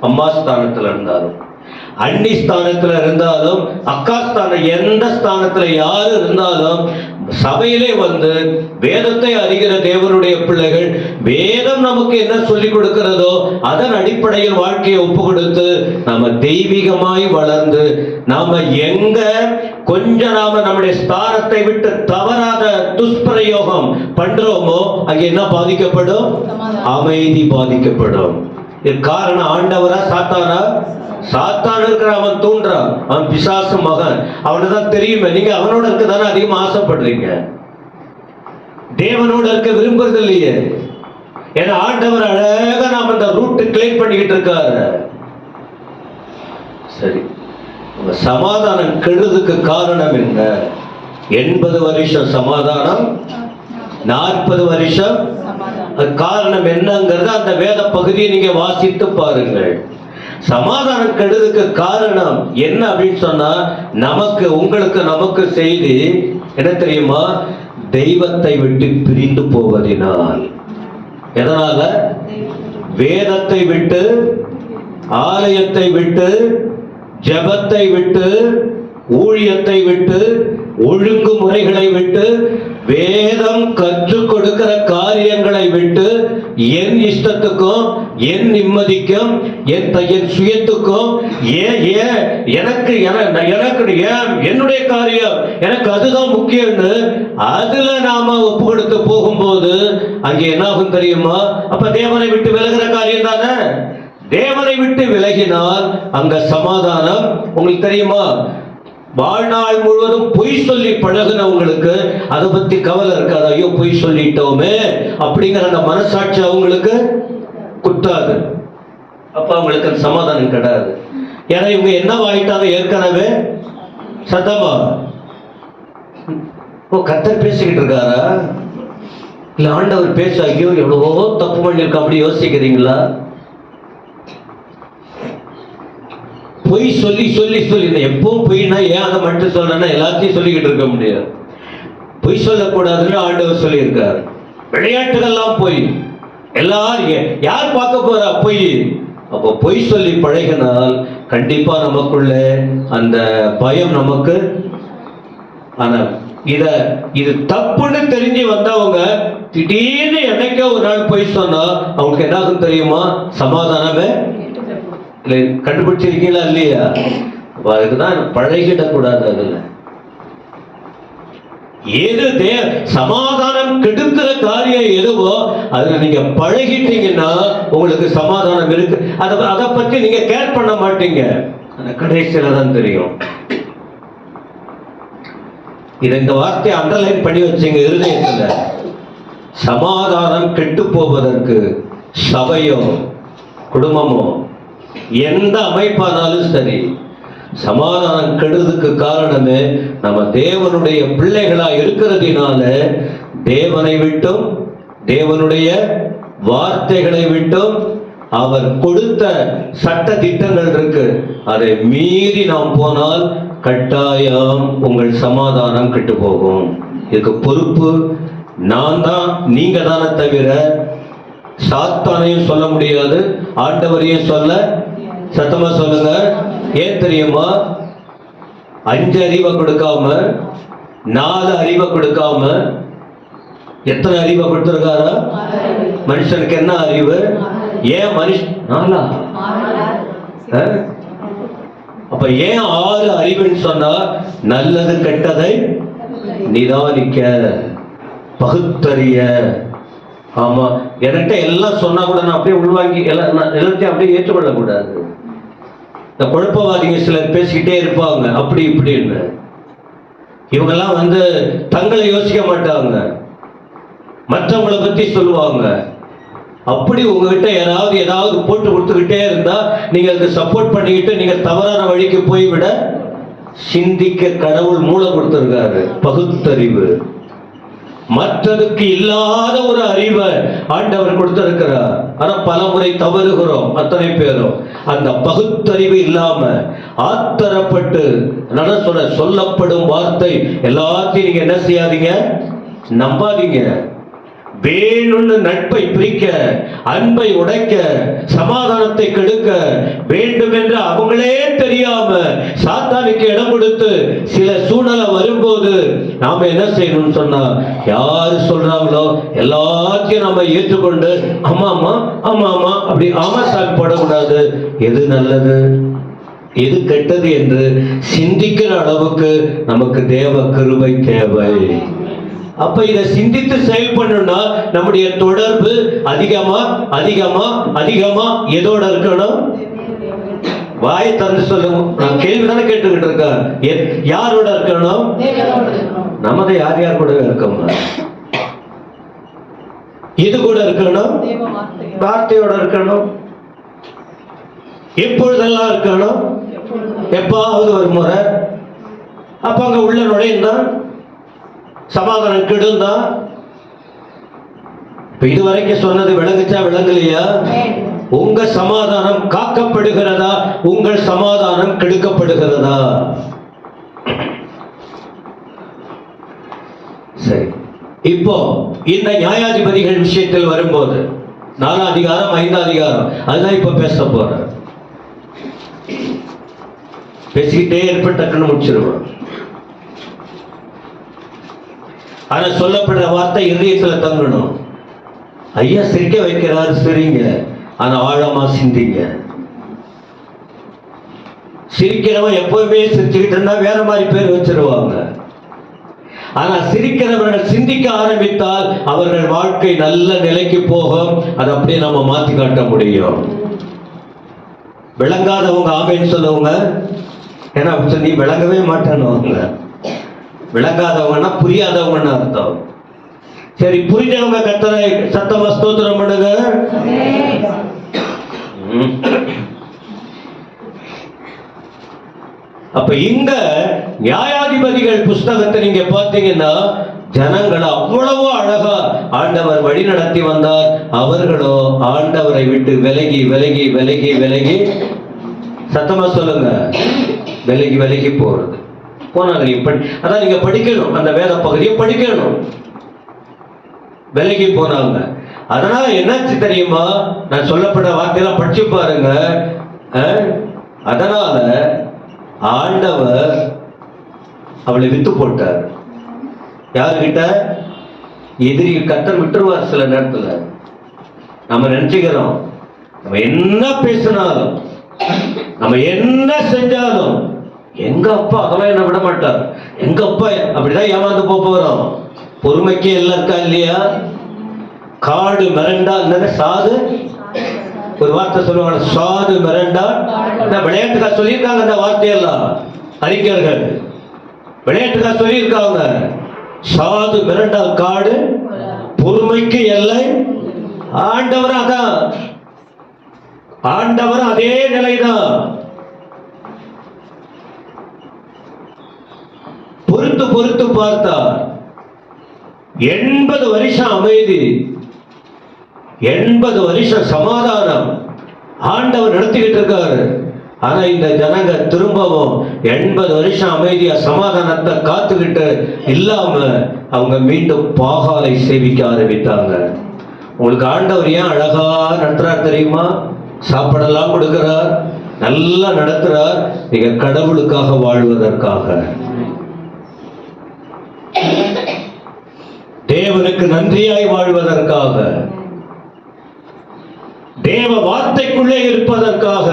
அம்மா ஸ்தானத்துல இருந்தாலும் அண்ணி ஸ்தானத்துல இருந்தாலும் அக்கா ஸ்தானம் எந்த ஸ்தானத்துல யாரு இருந்தாலும் சபையிலே வந்து வேதத்தை அறிகிற தேவனுடைய பிள்ளைகள் வேதம் நமக்கு என்ன சொல்லிக் கொடுக்கிறதோ அதன் அடிப்படையில் வாழ்க்கையை ஒப்பு கொடுத்து நாம தெய்வீகமாய் வளர்ந்து நாம எங்க கொஞ்சம் நாம நம்முடைய ஸ்தானத்தை விட்டு தவறாத துஷ்பிரயோகம் பண்றோமோ அங்க என்ன பாதிக்கப்படும்? அமைதி பாதிக்கப்படும். இது காரணம் ஆண்டவரா சாத்தானா? சாத்தான் இருக்கிற அவன் தூண்டுறான், அவன் பிசாசு மகன். அவனுக்கு தான் தெரியுமே. நீங்க அவனோட இருக்க தானே அதிகமா ஆசைப்படுறீங்க, தேவனோட இருக்க விரும்புறது இல்லையே. ஏன்னா ஆண்டவர் அழகா நாம அந்த ரூட் கிளைம் பண்ணிக்கிட்டு இருக்காரு. சரி, சமாதானம் கெடுறதுக்கு காரணம் என்ன? 80 வருஷம் சமாதானம், 40 வருஷம் காரணம் என்னங்கிறத அந்த வேத பகுதியை நீங்க வாசித்து பாருங்கள். சமாதானம் கெடுறதுக்கு காரணம் என்ன அப்படின்னு சொன்னா, நமக்கு உங்களுக்கு நமக்கு செய்தி என்ன தெரியுமா? தெய்வத்தை விட்டு பிரிந்து போவதினால். எதனால? வேதத்தை விட்டு, ஆலயத்தை விட்டு, ஜெபத்தை விட்டு, ஊழியத்தை விட்டு, ஒழுங்குமுறைகளை விட்டு, வேதம் கற்றுக் கொடுக்கிற காரியங்களை விட்டு, என் இஷ்டத்துக்கும் என் நிம்மதிக்கும் என் சுயத்துக்கும் எனக்கு என்னுடைய காரியம் எனக்கு அதுதான் முக்கியம்னு அதுல நாம ஒப்பு கொடுத்து போகும்போது அங்கே என்ன ஆகும் தெரியுமா? அப்ப தேவனை விட்டு விலகிற காரியம் தானே. தேவனை விட்டு விலகினால் அங்க சமாதானம் உங்களுக்கு தெரியுமா? வாழ்நாள் முழுவதும் பொய் சொல்லி பழகுனவங்களுக்கு அதை பத்தி கவலை இருக்காது. ஐயோ பொய் சொல்லிட்டோமே அப்படிங்கிற அந்த மனசாட்சி அவங்களுக்கு குத்தாது. அப்ப அவங்களுக்கு அந்த சமாதானம் கிடையாது. ஏன்னா இவங்க என்ன ஆயிட்டாங்க ஏற்கனவே. சத்தமா கர்த்தர் பேசிக்கிட்டு இருக்காரா இல்ல ஆண்டவர் பேச ஐயோ எவ்வளவோ தப்பு பண்ணிருக்க அப்படி யோசிக்கிறீங்களா? பொய் சொல்லி சொல்லி சொல்லி எப்பவும் பொய்னா ஏன் அதை மட்டும் சொல்றேன்னா எல்லாத்தையும் சொல்லிக்கிட்டு இருக்க முடியாது. பொய் சொல்லக்கூடாதுன்னு ஆண்டவர் சொல்லியிருக்காரு. விளையாட்டுகள்லாம் பொய். எல்லாரும் யார் பார்க்க போறா பொய்? அப்போ பொய் சொல்லி பழகினால் கண்டிப்பா நமக்குள்ள அந்த பயம் நமக்கு. ஆனா இது தப்புன்னு தெரிஞ்சு வந்தவங்க திடீர்னு என்னைக்கோ ஒரு நாள் பொய் சொன்னா அவங்களுக்கு என்ன ஆகும் தெரியுமா? சமாதானமே கண்டுபிடிச்சிருக்கீங்களா இல்லையா? அதுக்குதான் பழகிடக்கூடாது. அதுல எது சமாதானம் கெடுக்கிற காரியம் எதுவோ அதுல நீங்க பழகிட்டீங்கன்னா உங்களுக்கு சமாதானம் இருக்கு. அதை பத்தி நீங்க கேர் பண்ண மாட்டீங்க. கடைசியில தான் தெரியும். இந்த வார்த்தையை அண்டர்லைன் பண்ணி வச்சுங்க இருதயத்துல. சமாதானம் கெட்டு போவதற்கு சபையோ குடும்பமோ எந்த அமைப்பானாலும் சரி, சமாதானம் கெடுறதுக்கு காரணமே நம்ம தேவனுடைய பிள்ளைகளா இருக்கிறதுனால தேவனை விட்டும் தேவனுடைய வார்த்தைகளை விட்டும் அவர் கொடுத்த சட்ட திட்டங்கள் இருக்கு, அதை மீறி நாம் போனால் கட்டாயம் உங்கள் சமாதானம் கெட்டு போகும். இதுக்கு பொறுப்பு நான் தான், நீங்க தானே தவிர சாத்தானையும் சொல்ல முடியாது, ஆண்டவரையும் சொல்ல. சத்தமா சொல்லுங்க. ஏன் தெரியுமா? 5 அறிவை கொடுக்காம 4 அறிவை கொடுக்காம எத்தனை அறிவை கொடுத்திருக்காரா? மனுஷனுக்கு என்ன அறிவு? ஏன் மனுஷன் அப்ப ஏன் 6 அறிவுன்னு சொன்னா நல்லது கெட்டதை நிதானிக்க, பகுத்தறிய. ஆமா, என்கிட்ட எல்லாம் சொன்னா கூட நான் அப்படியே உள்வாங்கி எல்லாத்தையும் அப்படியே ஏற்றுக்கொள்ள கூடாது. இந்த குழப்பவாதிகள் சிலர் பேசிக்கிட்டே இருப்பாங்க அப்படி இப்படின்னு. இவங்கெல்லாம் தங்களை யோசிக்க மாட்டாங்க, மற்றவங்களை பத்தி சொல்லுவாங்க. அப்படி உங்ககிட்ட ஏதாவது போட்டு கொடுத்துக்கிட்டே இருந்தா நீங்க அதுக்கு சப்போர்ட் பண்ணிக்கிட்டு நீங்க தவறான வழிக்கு போய்விட. சிந்திக்க கடவுள் மூளை கொடுத்திருக்காரு, பகுத்தறிவு. மற்றதுக்கு இல்லாத ஒரு அறிவை ஆண்டவர் கொடுத்திருக்கிறார். ஆனா பல முறை தவறுகிறோம் அத்தனை பேரும். அந்த பகுத்தறிவு இல்லாம ஆத்தரப்பட்டு சொல்லப்படும் வார்த்தை எல்லாத்தையும் நீங்க என்ன செய்யாதீங்க, நம்பாதீங்க. வேணும்னு நட்பை பிரிக்க, அன்பை உடைக்க, சமாதானத்தை கெடுக்க வேண்டும் என்று அவங்களே தெரியாம சாத்தானுக்கு இடம் கொடுத்து சில சூழ்நிலை வரும்போது நாம என்ன செய்யணும்னு சொன்னா, யாரு சொல்றாங்களோ எல்லாத்தையும் நம்ம ஏற்றுக்கொண்டு ஆமா ஆமா ஆமா ஆமா அப்படி ஆமாசாமி போடக்கூடாது. எது நல்லது எது கெட்டது என்று சிந்திக்கிற அளவுக்கு நமக்கு தேவ கிருபை தேவை. அப்ப இதை சிந்தித்து செயல்படணும்னா நம்முடைய தொடர்பு அதிகமா அதிகமா அதிகமா எதோட இருக்கணும்? வாயை திறந்து சொல்லுங்க. நான் கேள்விதானே கேட்டுக்கிட்டு இருக்கேன். யாரோட இருக்கணும்? நமது யார் யார் கூட இருக்கோம்? இது கூட இருக்கணும், வார்த்தையோட இருக்கணும், எப்பொழுதெல்லாம் இருக்கணும், எப்பாவது ஒரு முறை. அப்ப அங்க உள்ள நுழைந்தான் சமாதானம் கெடுந்தான். இப்ப இதுவரைக்கும் சொன்னது விளங்குச்சா விளங்கலையா? உங்க சமாதானம் காக்கப்படுகிறதா, உங்கள் சமாதானம் கெடுக்கப்படுகிறதா? சரி, இப்போ இந்த நியாயாதிபதிகள் விஷயத்தில் வரும்போது 4ஆம் அதிகாரம் 5ஆம் அதிகாரம் அதுதான் இப்ப பேச போற. பேசிக்கிட்டே ஏற்பட்டக்குன்னு முடிச்சிருவோம். ஆனா சொல்லப்படுற வார்த்தை இதயத்துல தங்கணும். ஐயா சிரிக்க வைக்கிறாரு, சிரிங்க, ஆனா ஆழமா சிந்திங்க. சிரிக்கிறவன் எப்பவுமே சிரிச்சுக்கிட்டு இருந்தா வேற மாதிரி பேர் வச்சிருவாங்க. ஆனா சிரிக்கிறவர்கள் சிந்திக்க ஆரம்பித்தால் அவர்கள் வாழ்க்கை நல்ல நிலைக்கு போகும். அதை அப்படியே நம்ம மாத்தி காட்ட முடியும். விளங்காதவங்க ஆமைன்னு சொல்லுவங்க. ஏன்னா நீ விளங்கவே மாட்டானுவங்க. விளங்காதவங்கன்னா புரியாதவங்கன்னு அர்த்தம். சரி, புரிஞ்சவங்க கர்த்தரை சத்தமா ஸ்தோத்திரம் பண்ணுங்க. அப்ப இந்த நியாயாதிபதிகள் புஸ்தகத்தை நீங்க பார்த்தீங்கன்னா ஜனங்களை அவ்வளவு அழகா ஆண்டவர் வழி நடத்தி வந்தார். அவர்களோ ஆண்டவரை விட்டு விலகி விலகி விலகி விலகி, சத்தமா சொல்லுங்க, விலகி விலகி போறது போனாங்க. அதான் நீங்க படிக்கணும், அந்த வேத பகுதியை படிக்கணும். விலகி போனாங்க. அதனால என்னாச்சு தெரியுமா? நான் சொல்லப்பட்ட வார்த்தையெல்லாம் படிச்சு பாருங்க. அதனால ஆண்டவர் அவளை வித்து போட்டார். யாருகிட்ட? எதிரி. கர்த்தர் விட்டுருவார் சில நேரத்துல. நம்ம நினைச்சுக்கிறோம் நம்ம என்ன பேசினாலும், நம்ம என்ன செஞ்சாலும், எங்க அப்பா அதெல்லாம் என்ன விட மாட்டார், எங்க அப்பா அப்படிதான் ஏமாந்து போறோம். பொறுமைக்கு எல்லாம் இருக்கா இல்லையா? காடு மிரண்டா சாது, ஒரு வார்த்தை சொல்லுவாங்க, சாது மிரண்டா. விளையாட்டுக்கா சொல்லியிருக்காங்க அந்த வார்த்தையெல்லாம் அறிஞர்கள். விளையாட்டுக்கா சொல்லியிருக்காங்க, சாது மிரண்டா காடு, பொறுமைக்கு எல்லை. ஆண்டவர் அதான், ஆண்டவர் அதே நிலைதான். பொறுத்து பொறுத்து பார்த்தார். 80 வருஷம் அமைதி, 80 வருஷம் சமாதானம் ஆண்டவர் நடத்திக்கிட்டு இருக்காரு. ஆனா இந்த ஜனங்க திரும்பவும் 80 வருஷம் அமைதியா சமாதானத்தை காத்துக்கிட்டு இல்லாம அவங்க மீண்டும் பாகாலை சேவிக்க ஆரம்பித்தாங்க. உங்களுக்கு ஆண்டவர் ஏன் அழகா நடத்துறார் தெரியுமா? சாப்பாடெல்லாம் கொடுக்கிறார், நல்லா நடத்துறார். நீங்க கடவுளுக்காக வாழ்வதற்காக, தேவனுக்கு நன்றியாய் வாழ்வதற்காக, தேவ வார்த்தைக்குள்ளே இருப்பதற்காக.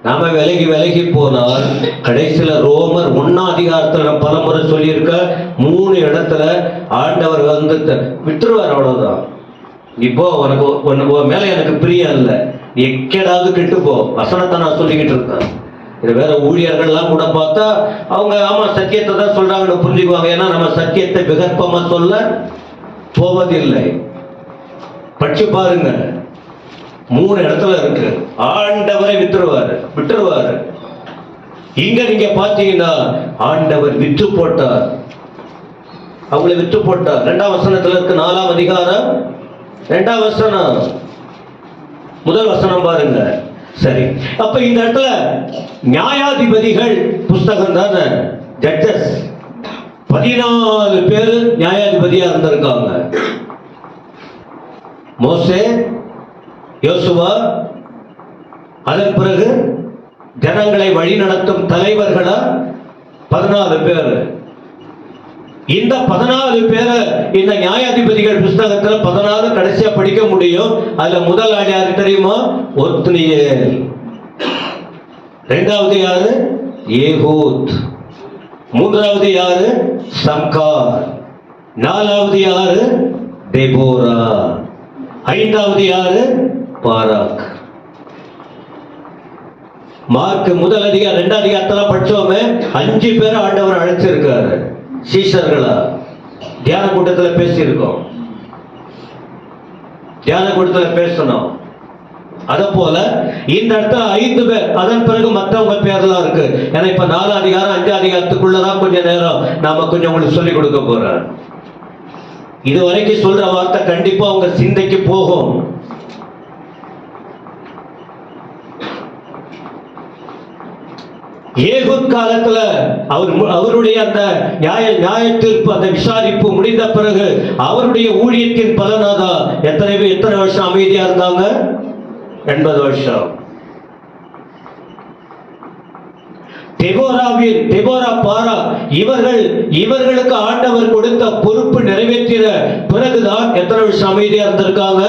நாம விலகி விலகி போனால் கடைசியில ரோமர் 1ஆம் அதிகாரத்துல பலமுறை சொல்லியிருக்க 3 இடத்துல ஆண்டவர் வந்து விட்டுருவார். அவ்வளவுதான். இப்போ உனக்கு மேல எனக்கு பிரியம் இல்லை, நீ எக்கேடாவது கெட்டு போ. வசனத்தை நான் சொல்லிக்கிட்டு இருக்கேன். இது வேற ஊழியர்கள்லாம் கூட பார்த்தா அவங்க ஆமா சத்தியத்தை தான் சொல்றாங்கன்னு புரிஞ்சுக்குவாங்க. ஏன்னா நம்ம சத்தியத்தை விகற்பமா சொல்ல போவதில்லை. படிச்சு பாருங்க, 3 இடத்துல இருக்கு. ஆண்டவரை விட்டுருவாரு. இங்க நீங்க பாத்தீங்கன்னா ஆண்டவர் விற்று போட்டார், அவங்களை விற்று போட்டார். 2ஆம் வசனத்துல இருக்கு, 4ஆம் அதிகாரம் 2ஆம் வசனம், முதல் வசனம் பாருங்க. சரி, அப்ப இந்த இடத்துல நியாயாதிபதிகள் புஸ்தகம் தானே, ஜட்ஜஸ். 14 பேர் நியாயாதிபதியா இருந்திருக்காங்க. மோசே, யோசுவா, அதன் பிறகு ஜனங்களை வழிநடத்தும் தலைவர்களா 14 பேர். இந்த 14 பேரை இந்த நியாயாதிபதிகள் புஸ்தகத்துல 16 கடைசியா படிக்க முடியும். அதுல முதல் ஆள் யாரு தெரியுமா? ஒத்னியேல். 2வது யாரு? ஏகூத். 3வது யாரு? சம்கார். 4வது யாரு? தெபோரா. 5வது யாரு? பாராக். மார்க் முதல் அதிகாரம் 2ஆம் அதிகாரத்துல படிச்சோமே, 5 பேரை ஆண்டவர் அழைச்சிருக்காரு சீஷர்களா. தியான கூட்டத்தில் பேசியிருக்கோம். தியான கூடத்துல பேசணும். அத போல இந்த இடத்துல 5 பேர், அதன் பிறகு மற்றவங்க பேர்லாம் இருக்கு. ஏன்னா இப்ப 4 அதிகாரம் 5 அதிகாரத்துக்குள்ளதான் கொஞ்ச நேரம் நாம கொஞ்சம் உங்களுக்கு சொல்லிக் கொடுக்க போறேன். இது வரைக்கும் சொல்ற வார்த்தை கண்டிப்பா உங்க சிந்தைக்கு போகும். ஏகூத் காலத்துல அவருடைய அந்த நியாய தீர்ப்பு, அந்த விசாரிப்பு முடிந்த பிறகு அவருடைய ஊழியத்தின் பலனாக எத்தனை வருஷம் அமைதியா இருந்தாங்க? 80 வருஷம். தெபோரா, பாரா, இவர்களுக்கு ஆண்டவர் கொடுத்த பொறுப்பு நிறைவேற்றின பிறகுதான் எத்தனை வருஷம் அமைதியா இருந்திருக்காங்க?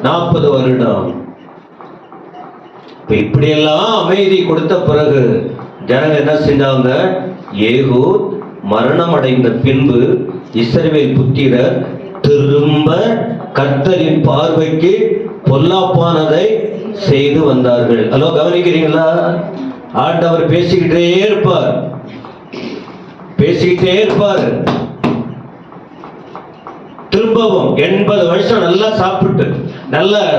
40 வருடம். இப்படியெல்லாம் அமைதி கொடுத்த பிறகு ஜனங்கள் என்ன செஞ்சாங்க? ஏகூத் மரணம் அடைந்த பின்பு இஸ்ரவேல் புத்திரர் திரும்ப கர்த்தரின் பார்வைக்கு பொல்லாப்பானதை செய்து வந்தார்கள். ஹலோ, கவனிக்கிறீங்களா? ஆண்டவர் பேசிக்கிட்டே இருப்பார். திரும்பவும் 80 வருஷம் நல்லா சாப்பிட்டு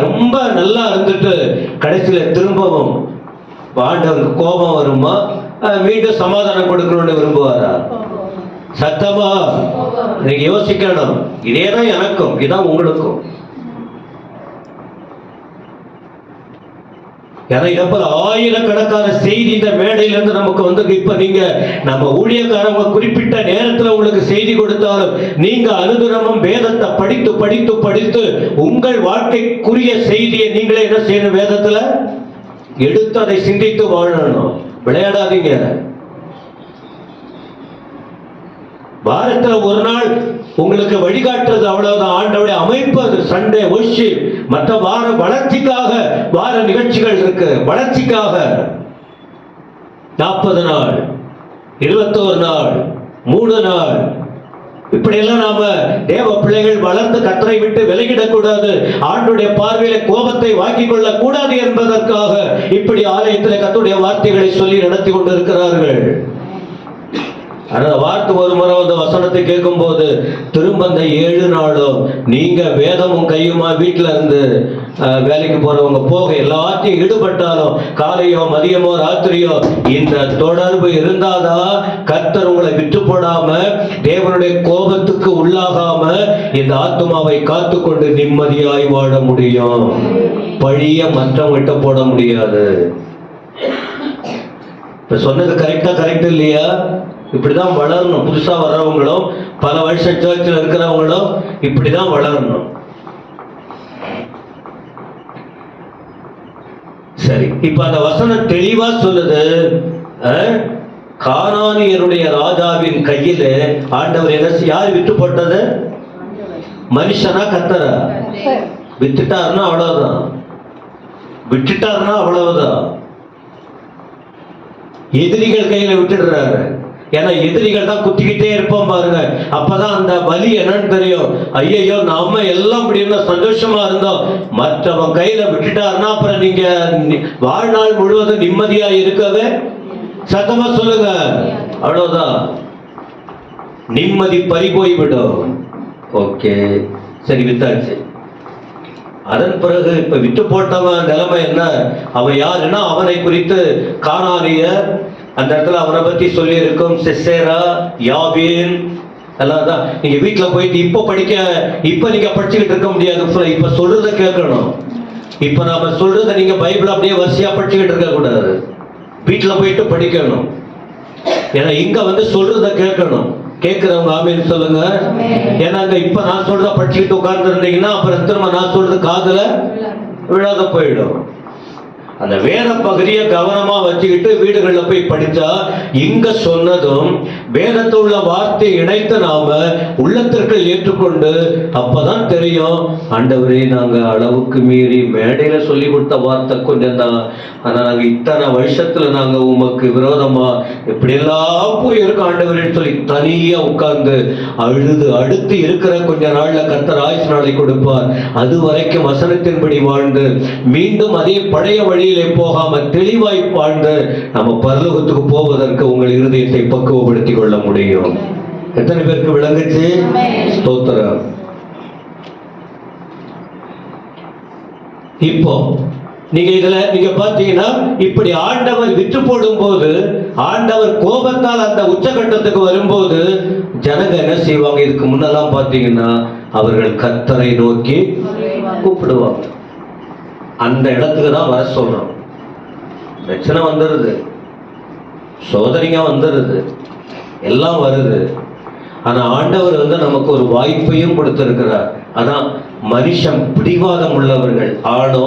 ரொம்ப நல்லா இருந்துட்டு கடைசியில திரும்பவும் ஆண்டவருக்கு கோபம் வருமா? மீண்டும் சமாதானம் கொடுக்கணும்னு விரும்புவாரா? சத்தமா நீங்க யோசிக்கணும். இதேதான் எனக்கும், இதான் உங்களுக்கும். ஏன்னா இதை போல ஆயிரக்கணக்கான செய்தி இந்த மேடையிலிருந்து நமக்கு வந்து இப்ப நீங்க நம்ம ஊழியக்காரங்க குறிப்பிட்ட நேரத்தில் உங்களுக்கு செய்தி கொடுத்தாலும் நீங்க அனுதினமும் வேதத்தை படித்து படித்து படித்து உங்கள் வாழ்க்கைக்குரிய செய்தியை நீங்களே என்ன செய்யணும்? வேதத்துல எடுத்து அதை சிந்தித்து வாழணும். விளையாடாதீங்க. வாரத்துல ஒரு நாள் உங்களுக்கு வழிகாட்டுறது, அவ்வளவுதான். ஆண்டவருடைய அமைப்பு அது. சண்டே ஒர்ஷிப், மற்ற வார வளர்ச்சிக்காக வார நிகழ்ச்சிகள் இருக்கு. வளர்ச்சிக்காக 40 நாள், 21 நாள், 3 நாள், இப்படி எல்லாம் நாம தேவ பிள்ளைகள் வளர்ந்து கர்த்தரை விட்டு விலகிடக்கூடாது, ஆண்டுடைய பார்வையில கோபத்தை வாங்கிக் கொள்ள கூடாது என்பதற்காக இப்படி ஆலயத்தில் கர்த்தருடைய வார்த்தைகளை சொல்லி நடத்தி கொண்டிருக்கிறார்கள். அந்த வார்த்தை ஒரு முறை அந்த வசனத்தை கேட்கும் போது திரும்ப அந்த 7 நாளும் நீங்க வேதமும் கையுமா வீட்டுல இருந்து வேலைக்கு போறவங்க போக எல்லாத்தையும் ஈடுபட்டாலும் காலையோ மதியமோ ராத்திரியோ இந்த தொடர்பு இருந்தாதான் கர்த்தர் உங்களை விட்டு போடாம தேவனுடைய கோபத்துக்கு உள்ளாகாம இந்த ஆத்மாவை காத்து கொண்டு நிம்மதியாய் வாழ முடியும். பழிய மற்றவங்கிட்ட போட முடியாது. இப்ப சொன்னது கரெக்ட் இல்லையா? இப்படிதான் வளரணும். புதுசா வர்றவங்களும் பல வருஷம் சர்ச்சில் இருக்கிறவங்களும் இப்படிதான் வளரணும். சரி, இப்ப அந்த வசனம் தெளிவா சொல்லுது, கானானியருடைய ராஜாவின் கையில ஆண்டவர் என்ன, யார் விட்டு போட்டது? மனுஷனா கர்த்தரா? விட்டுட்டாருன்னா அவ்வளவுதான். எதிரிகள் கையில விட்டுடுறாரு. ஏன்னா எதிரிகள் தான் குத்திக்கிட்டே இருப்போம் பாருங்க. அப்பதான் அந்த வலி என்னன்னு தெரியும். ஐயோ, நாம எல்லாம் இப்படி சந்தோஷமா இருந்தோம், மற்றவன் கையில விட்டுட்டாருன்னா அப்புறம் நீங்க வாழ்நாள் முழுவதும் நிம்மதியா இருக்கவே, சத்தமா சொல்லுங்க, அவ்வளவுதான், நிம்மதி பறி போய்விடும். ஓகே, சரி, வித்தாச்சு. அதன் பிறகு இப்ப விட்டு போட்டவன் நிலைமை என்ன? அவன் யாருன்னா அவனை குறித்து கானானியர் அந்த இடத்துல அவனை பத்தி சொல்லி இருக்கும். சிசேரா, யாபீன் எல்லாம் தான். நீங்க வீட்டுல போயிட்டு இப்ப நீங்க படிச்சுக்கிட்டு இருக்க முடியாது. இப்ப சொல்றத கேட்கணும். இப்ப நாம சொல்றத நீங்க பைபிள் அப்படியே வரிசையா படிச்சுக்கிட்டு இருக்க கூடாது. வீட்டுல போயிட்டு படிக்கணும். ஏன்னா இங்க வந்து சொல்றத கேட்கணும். கேட்கிறவங்க ஆமீன் சொல்லுங்க. ஏன்னா இப்ப நான் சொல்றத படிச்சுக்கிட்டு உட்கார்ந்து இருந்தீங்கன்னா அப்புறம் திரும்ப நான் சொல்றது காதுல விழாத போயிடும். அந்த வேத பகுதியை கவனமா வச்சுக்கிட்டு வீடுகள்ல போய் படிச்சா இங்க சொன்னதும் வேதத்தில் உள்ள வார்த்தை இணைத்து நாம உள்ளத்திற்கு ஏற்றுக்கொண்டு அப்பதான் தெரியும், ஆண்டவரே நாங்க அளவுக்கு மீறி மேடையில சொல்லி கொடுத்த வார்த்தை கொஞ்சம் தான், ஆனா நாங்க இத்தனை வருஷத்துல நாங்க உமக்கு விரோதமா இப்படியெல்லாம் போய் இருக்கோம் ஆண்டவரேன்னு சொல்லி தனியா உட்கார்ந்து அழுது அடுத்து இருக்கிற கொஞ்ச நாள்ல கர்த்தர் ஆயுசு நாளை கொடுப்பார். அது வரைக்கும் வசனத்தின்படி வாழ்ந்து மீண்டும் அதே பழைய வழியிலே போகாம தெளிவாய் வாழ்ந்து நம்ம பரலோகத்துக்கு போவதற்கு உங்கள் இருதயத்தை பக்குவப்படுத்திக் கொள்ள முடியும். எத்தனை பேருக்கு விளங்குச்சு? ஸ்தோத்திரம். இப்போ நீங்க பாத்தீங்கன்னா இப்படி ஆண்டவர் விற்று போடும் போது, ஆண்டவர் கோபத்தால் அந்த உச்சகட்டத்துக்கு வரும்போது ஜனங்க என்ன செய்வாங்க? இதுக்கு முன்னெல்லாம் பாத்தீங்கன்னா அவர்கள் கர்த்தரை நோக்கி கூப்பிடுவாங்க. அந்த இடத்துக்கு தான் வர சொல்றோம். பிரச்சனை வந்துடுது, சோதனைங்க வந்துடுது, எல்லாம் வருது. ஆனா ஆண்டவர் நமக்கு ஒரு வாய்ப்பையும் கொடுத்திருக்கிறார். அதான் மனுஷன் பிடிவாதம் உள்ளவர்கள், ஆணோ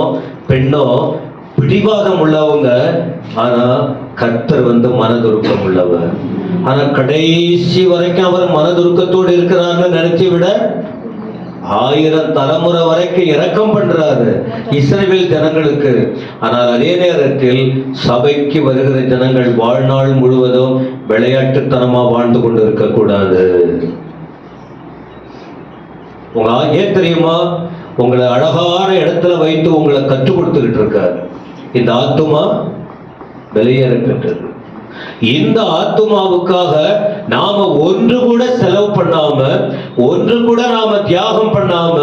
பெண்ணோ பிடிவாதம் உள்ளவங்க. ஆனா கர்த்தர் மனதுருக்கம் உள்ளவர். ஆனா கடைசி வரைக்கும் அவர் மனதுருக்கத்தோடு இருக்கிறார்னு நினைச்சு விட 1000 தலைமுறை வரைக்கும் இரக்கம் பண்றாரு இஸ்ரவேல் ஜனங்களுக்கு. ஆனால் அதே நேரத்தில் சபைக்கு வருகிற ஜனங்கள் வாழ்நாள் முழுவதும் விளையாட்டுத்தனமா வாழ்ந்து கொண்டு இருக்க கூடாது. ஏன் தெரியுமா? உங்களை அழகான இடத்துல வைத்து உங்களை கற்றுக் கொடுத்துக்கிட்டு இருக்காரு. இந்த ஆத்துமா வெளியேற பெற்றது. இந்த ஆத்துமாவுக்காக நாம ஒன்று கூட செலவு பண்ணாம, ஒன்று கூட நாம தியாகம் பண்ணாம,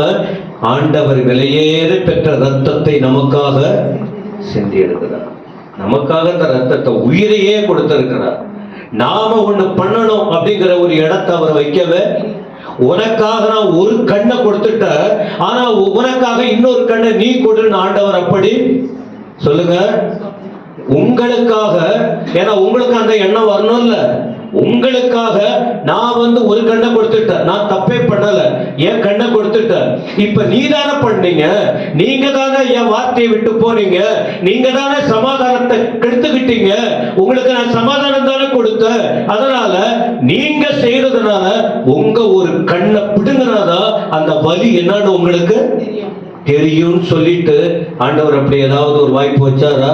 ஆண்டவர் விலையேற பெற்ற ரத்தத்தை நமக்காக சிந்தி இருக்கிறார். நமக்காக அந்த ரத்தத்தை, உயிரையே கொடுத்திருக்கிறார். நாம ஒண்ணு பண்ணணும் அப்படிங்கிற ஒரு இடத்தை அவர் வைக்கவே, உனக்காக நான் ஒரு கண்ணை கொடுத்துட்ட, ஆனா உனக்காக இன்னொரு கண்ணை நீ கொடுன்னு ஆண்டவர் அப்படி சொல்லுங்க. உங்களுக்காக, ஏன்னா உங்களுக்கு அந்த எண்ணம் வரணும்ல, உங்களுக்காக நான் ஒரு கண்ணை கொடுத்துட்டேன். நான் தப்பே பண்ணல, என் கண்ணை கொடுத்துட்டேன். இப்ப நீ தானே பண்ணீங்க, நீங்க தானே என் வார்த்தையை விட்டு போனீங்க, நீங்க தானே சமாதானத்தை கெடுத்துக்கிட்டீங்க. உங்களுக்கு நான் சமாதானம் தானே கொடுத்தேன். அதனால நீங்க செய்யறதுனால உங்க ஒரு கண்ணை பிடுங்கினாதான் அந்த வலி என்னன்னு உங்களுக்கு தெரியும் சொல்லிட்டு ஆண்டவர் அப்படி ஏதாவது ஒரு வாய்ப்பு வச்சாரா?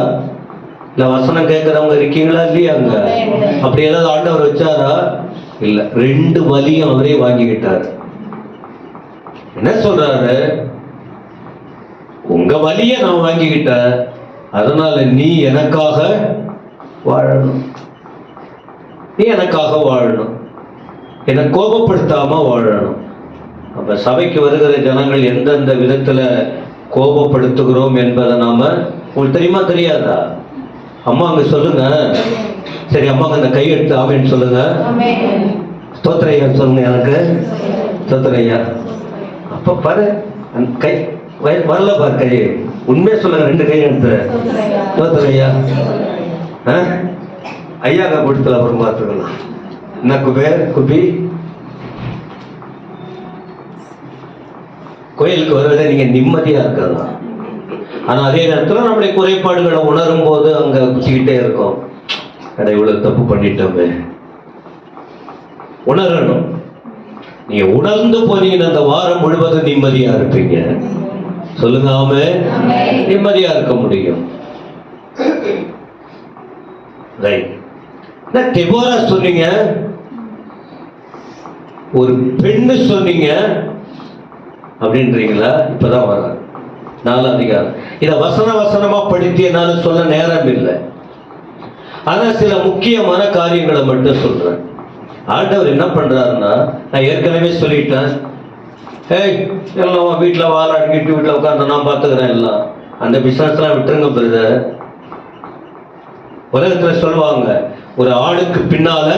இல்ல வசனம் கேட்கிறவங்க இருக்கீங்களா இல்லையாங்க? அப்படி ஏதாவது ஆண்டவர் வச்சாரா? இல்ல. 2 வலியும் அவரே வாங்கிக்கிட்டார். என்ன சொல்றாரு? உங்க வலிய நான் வாங்கிக்கிட்டேன், அதனால நீ எனக்காக வாழணும், நீ எனக்காக வாழணும், என்னை கோபப்படுத்தாம வாழணும். அப்ப சபைக்கு வருகிற ஜனங்கள் எந்தெந்த விதத்துல கோபப்படுத்துகிறோம் என்பதை நாம, உங்களுக்கு தெரியுமா தெரியாதா? அம்மா அங்க சொல்லுங்க. சரி, அம்மா அந்த கை எடுத்து ஆமேன்னு சொல்லுங்க. ஸ்தோத்திரையா சொல்லுங்க. எனக்கு ஸ்தோத்திரையா. அப்ப பாரு, அந்த கை வரல பாரு, கை உண்மையா சொல்லுங்க. 2 கை எடுத்து ஸ்தோத்திரையா. ஐயாங்க கொடுத்துல அப்புறம் பார்த்துக்கலாம். என்ன குபி கோயிலுக்கு வருவதை நீங்க நிம்மதியா இருக்கலாம். ஆனா அதே நேரத்தில் நம்முடைய குறைபாடுகளை உணரும் போது அங்க குச்சிக்கிட்டே இருக்கும். இவ்வளவு தப்பு பண்ணிட்டோமே. உணரணும். நீங்க உணர்ந்து போனீங்கன்னா அந்த வாரம் முழுவதும் நிம்மதியா இருப்பீங்க. சொல்லுங்க ஆமே. நிம்மதியா இருக்க முடியும். தெபோரா சொன்னீங்க, ஒரு பெண்ணு சொன்னீங்க அப்படின்றீங்களா? இப்பதான் வர 4 அதிகாரம். இதை வசனமா படித்து என்னால சொல்ல நேரம் இல்லை. ஆனா சில முக்கியமான காரியங்களை மட்டும் சொல்றேன். ஆண்டவர் என்ன பண்றாருன்னா, நான் ஏற்கனவே சொல்லிட்டேன், எல்லாம் வீட்டுல வாழாடிக்கிட்டு வீட்டுல உட்காந்து நான் பாத்துக்கிறேன், எல்லாம் அந்த பிசினஸ் எல்லாம் விட்டுருங்க பிரதர். உலகத்துல சொல்லுவாங்க, ஒரு ஆணுக்கு பின்னால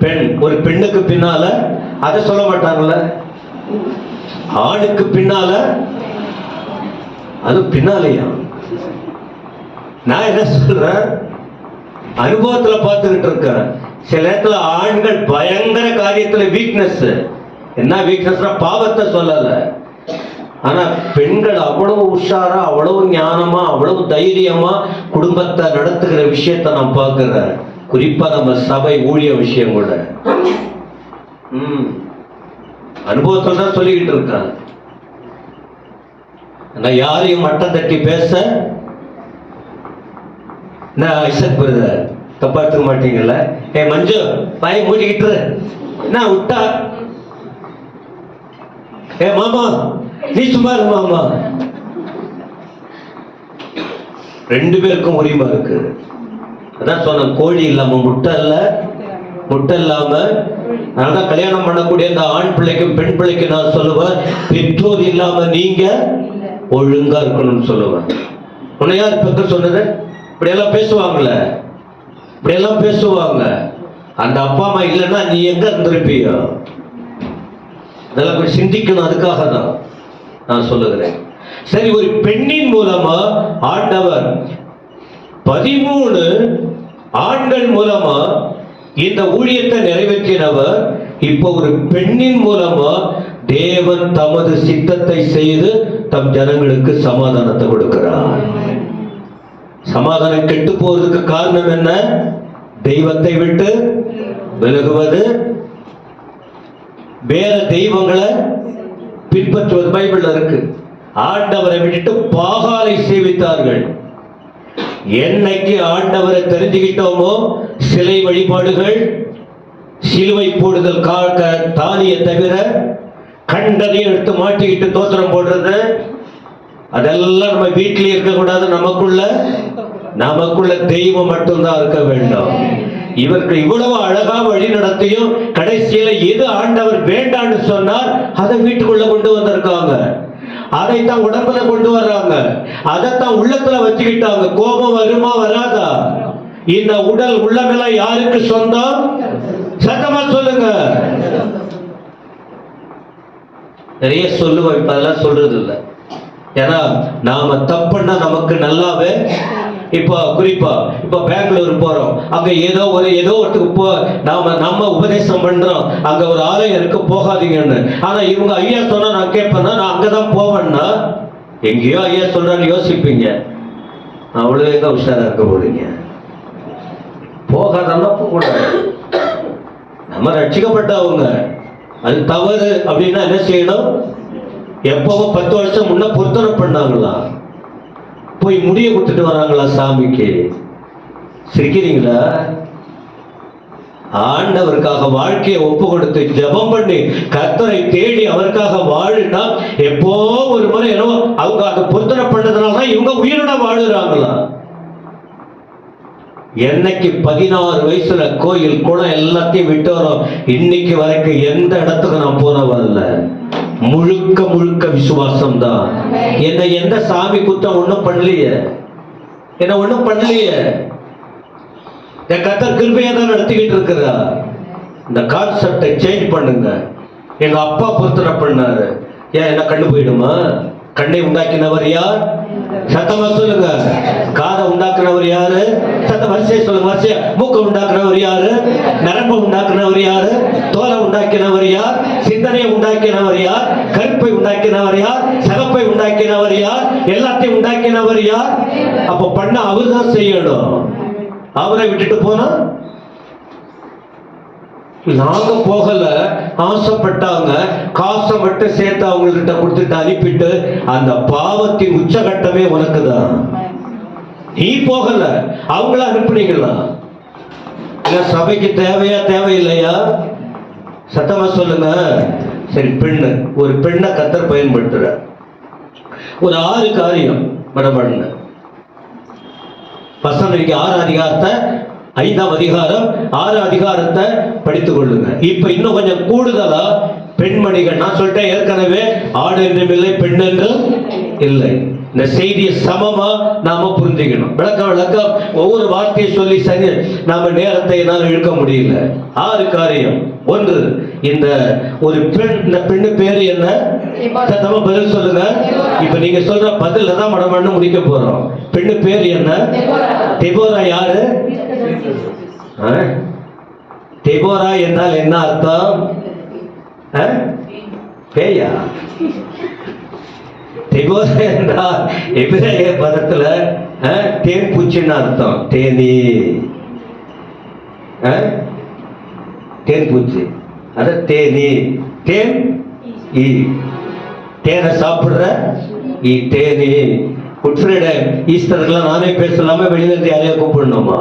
பெண், ஒரு பெண்ணுக்கு பின்னால, அதை சொல்ல மாட்டாங்கல்ல, ஆணுக்கு பின்னால, அது பின்னாலேயா? நான் என்ன சொல்றேன், அனுபவத்துல பார்த்துக்கிட்டு இருக்கேன். சில நேரத்துல ஆண்கள் பயங்கர காரியத்துல வீக்னஸ். என்ன வீக்னஸ்னா பாவத்தை சொல்லல, ஆனா பெண்கள் அவ்வளவு உஷாரா, அவ்வளவு ஞானமா, அவ்வளவு தைரியமா குடும்பத்தை நடத்துகிற விஷயத்தை நான் பார்க்கிறேன். குறிப்பா நம்ம சபை ஊழிய விஷயம் கூட அனுபவத்தில் தான் சொல்லிக்கிட்டு இருக்காங்க. நான் யாரையும் மட்டம் தட்டி பேச, நான் ஐசக் பிரதர் தப்பா எடுத்துக்க மாட்டீங்கல்ல, மஞ்சு பாய் மூடிக்கிட்டு நான் விட்டா, மாமா நீ சும்மா இரு மாமா. 2 பேருக்கும் உரிமை இருக்கு. அதான் சொன்ன, கோழி இல்லாம முட்டை இல்ல, முட்டை இல்லாம. அதனால கல்யாணம் பண்ணக்கூடிய இந்த ஆண் பிள்ளைக்கும் பெண் பிள்ளைக்கும் நான் சொல்லுவேன், பெற்றோர் இல்லாம நீங்க ஒழுங்கா இருக்கணும்னு சொல்லுவேன். உன்னை யார் பெக்க சொன்னது? இப்படியெல்லாம் பேசுவாங்களே, இப்படியெல்லாம் பேசுவாங்க. அந்த அப்பா அம்மா இல்லைன்னா நீ எங்க இருந்திருப்பியோ? இதெல்லாம் கொஞ்சம் சிந்திக்கணும். அதுக்காக தான் நான் சொல்லுகிறேன். சரி, ஒரு பெண்ணின் மூலமா ஆண்டவர் 13 ஆண்கள் மூலமா இந்த ஊழியத்தை நிறைவேற்றினவர். இப்போ ஒரு பெண்ணின் மூலமா தேவன் தமது சித்தத்தை செய்து தம் ஜனங்களுக்கு சமாதானத்தை கொடுக்கிறார். சமாதானம் கெட்டு போறதுக்கு காரணம் என்ன? தெய்வத்தை விட்டு விலகுவது, வேற தெய்வங்களை பின்பற்றுவது. பைபிள்ல இருக்கு. ஆண்டவரை விட்டுட்டு பாகாலை சேவித்தார்கள். என்னைக்கு ஆண்டவரை தெரிஞ்சுக்கிட்டோமோ, சிலை வழிபாடுகள், சிலுவை போடுதல், தானியை தவிர கண்டதையும் எடுத்து மாட்டிக்கிட்டு தோத்திரம் போடுறது, அதெல்லாம் நம்ம வீட்டிலே இருக்கக்கூடாது. நமக்குள்ள தெய்வம் மட்டும்தான் இருக்க வேண்டும். இவருக்கு இவ்வளவு அழகா வழி நடத்தியும் கடைசியில எது ஆண்டவர் வேண்டான்னு சொன்னார் அதை வீட்டுக்குள்ள கொண்டு வந்திருக்காங்க. அதைத்தான் உடம்புல கொண்டு வர்றாங்க. அதைத்தான் உள்ளத்துல வச்சுக்கிட்டாங்க. கோபம் வருமா வராதா? இந்த உடல் உள்ளமெல்லாம் யாருக்கு சொந்தம்? சத்தமா சொல்லுங்க. நிறைய சொல்லுவோம், இப்ப அதெல்லாம் சொல்றது இல்லை. ஏன்னா நாம தப்புன்னா நமக்கு நல்லாவே. இப்போ குறிப்பா இப்போ பெங்களூர் போறோம், அங்க ஏதோ ஒருத்துக்கு நம்ம உபதேசம் பண்றோம், அங்க ஒரு ஆலயம் இருக்கு போகாதீங்கன்னு. ஆனா இவங்க ஐயா சொன்னா நான் கேட்பேன்னா, நான் அங்கதான் போவேன்னா, எங்கேயோ ஐயா சொல்றான்னு யோசிப்பீங்க. அவ்வளவு எங்க உஷாரா இருக்க போறீங்க? போகாதன்னா போகக்கூடாது. நம்ம ரட்சிக்கப்பட்டவங்க. அது தவறு அப்படின்னா என்ன செய்யணும்? எப்பவோ 10 வருஷம் முன்ன பொருத்தனை பண்ணாங்களா? போய் முடிய கொடுத்துட்டு வராங்களா சாமிக்கு? சிரிக்கிறீங்களா? ஆண்டவருக்காக வாழ்க்கையை ஒப்பு கொடுத்து ஜெபம் பண்ணி கர்த்தரை தேடி அவருக்காக வாழுனா, எப்போ ஒரு முறை என்னவோ அவங்க அதை பொருத்தனை பண்ணதுனால இவங்க உயிரோட வாழுறாங்களா? என்னைக்கு 16 வயசுல கோயில் குளம் எல்லாத்தையும் விட்டு வரோம், இன்னைக்கு வரைக்கும் எந்த இடத்துக்கு நான் போனவல்ல. முழுக்க விசுவாசம் தான். என்ன எந்த சாமி குத்தம் ஒண்ணும் பண்ணலையே, என்ன ஒண்ணும் பண்ணலையே. என் கர்த்தர் கிருபையா தான் நடத்திக்கிட்டு இருக்கிறா. இந்த கான்செப்டை சேஞ்ச் பண்ணுங்க. எங்க அப்பா பொருத்தனை பண்ணாரு, ஏன் என்ன கண்ணு போயிடுமா? கண்ணை உண்டாக்கினவர் யார்? சத்தமா சொல்லுங்க. காதை உண்டாக்குனவர் யாரு? சத்த வரிசையை சொல்லுங்க. வரிசையா. மூக்க உண்டாக்குனவர் யாரு? நரம்பு உண்டாக்குனவர் யாரு? தோலை உண்டாக்கினவர் யார்? சிந்தனையை உண்டாக்கினவர் யார்? கருப்பை உண்டாக்கினவர் யார்? சகப்பை உண்டாக்கினவர் யார்? எல்லாத்தையும் உண்டாக்கினவர் யார்? அப்ப பண்ண அவர் தான் செய்யணும். அவரை விட்டுட்டு போனா நாங்க போகல. ஆசைப்பட்டாங்க, காசை மட்டும் சேர்த்து அவங்கள்ட்ட கொடுத்துட்டு அனுப்பிட்டு, அந்த பாவத்தின் உச்சகட்டமே உனக்குதான். நீ போகல, அவங்கள அனுப்புனீங்களா? சபைக்கு தேவையா தேவையில்லையா? சத்தமா சொல்லுங்க. சரி, ஒரு பெண்ணை கர்த்தர் பயன்படுத்துற. ஒரு 6 காரியம் மடமண்ண பசங்களுக்கு 6 அதிகாரத்தை 5ஆம் அதிகாரம் 6 அதிகாரத்தை படித்துக் கொள்ளுங்க. இப்ப இன்னும் கொஞ்சம் கூடுதலா பெண்மணிகள், நான் சொல்லிட்டேன் ஏற்கனவே, ஆண் என்றும் இல்லை பெண் என்றும் இல்லை. இந்த செய்தியை சமமா நாம புரிஞ்சுக்கணும். விளக்கம் ஒவ்வொரு வார்த்தையை சொல்லி சரி நாம நேரத்தை என்னால் இழுக்க முடியல. 6 காரியம். 1, இந்த ஒரு பெண், இந்த பெண்ணு பேரு என்ன? நம்ம பதில் சொல்லுங்க. இப்ப நீங்க சொல்ற பதில தான் மடமண்ணு முடிக்க போறோம். பெண்ணு பேர் என்ன? தெபோரா. யாரு? தெபோரா என்றால் என்ன அர்த்தம்? பேயா? தெபோரா என்றால் எபிரேய பதத்துல தேன் பூச்சின்னு அர்த்தம். தேன் பூச்சி, அத தேனி. தேன் ஈ, தேனை சாப்பிடுற ஈ, தேனி. குட் ஃப்ரைடே, ஈஸ்டருக்குலாம் நானே பேசலாமா? வெளியில இருந்து யாரையா கூப்பிடணுமா?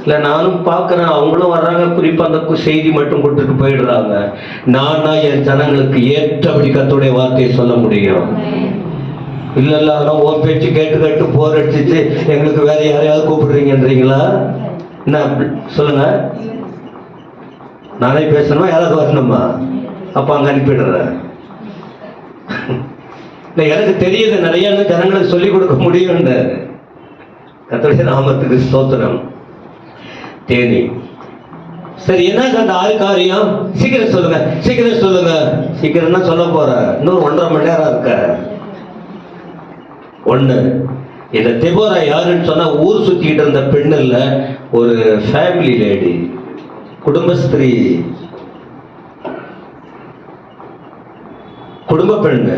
இல்ல, நானும் பார்க்கிறேன், அவங்களும் வர்றாங்க, குறிப்பா அந்த செய்தி மட்டும் கொடுத்துட்டு போயிடுறாங்க. நானா என் ஜனங்களுக்கு ஏற்றபடி கர்த்தருடைய வார்த்தையை சொல்ல முடியும். இல்ல ஆனா ஓ பேச்சு கேட்டு போர் அடிச்சுட்டு எங்களுக்கு வேற யாரையாவது கூப்பிடுறீங்கன்றீங்களா? என்ன சொல்லுங்க. நானே பேசணுமா? யாராவது வரணுமா? அப்ப அங்க அனுப்பிடுறேன். இல்லை எனக்கு தெரியுது நிறைய ஜனங்களுக்கு சொல்லிக் கொடுக்க முடியும். கர்த்தருடைய நாமத்துக்கு ஸ்தோத்திரம். தேனி சரி, என்னங்க அந்த 6 காரியம்? சீக்கிரம் சொல்லுங்க, சீக்கிரம் சொல்லுங்க. சீக்கிரம்னா சொல்ல போற, இன்னொரு 1.5 மணி நேரம் இருக்க. 1, இந்த தெபோரா யாருன்னு சொன்னா ஊர் சுத்திக்கிட்டு இருந்த பெண் இல்ல, ஒரு ஃபேமிலி லேடி, குடும்பஸ்திரீ, குடும்ப பெண்ணு.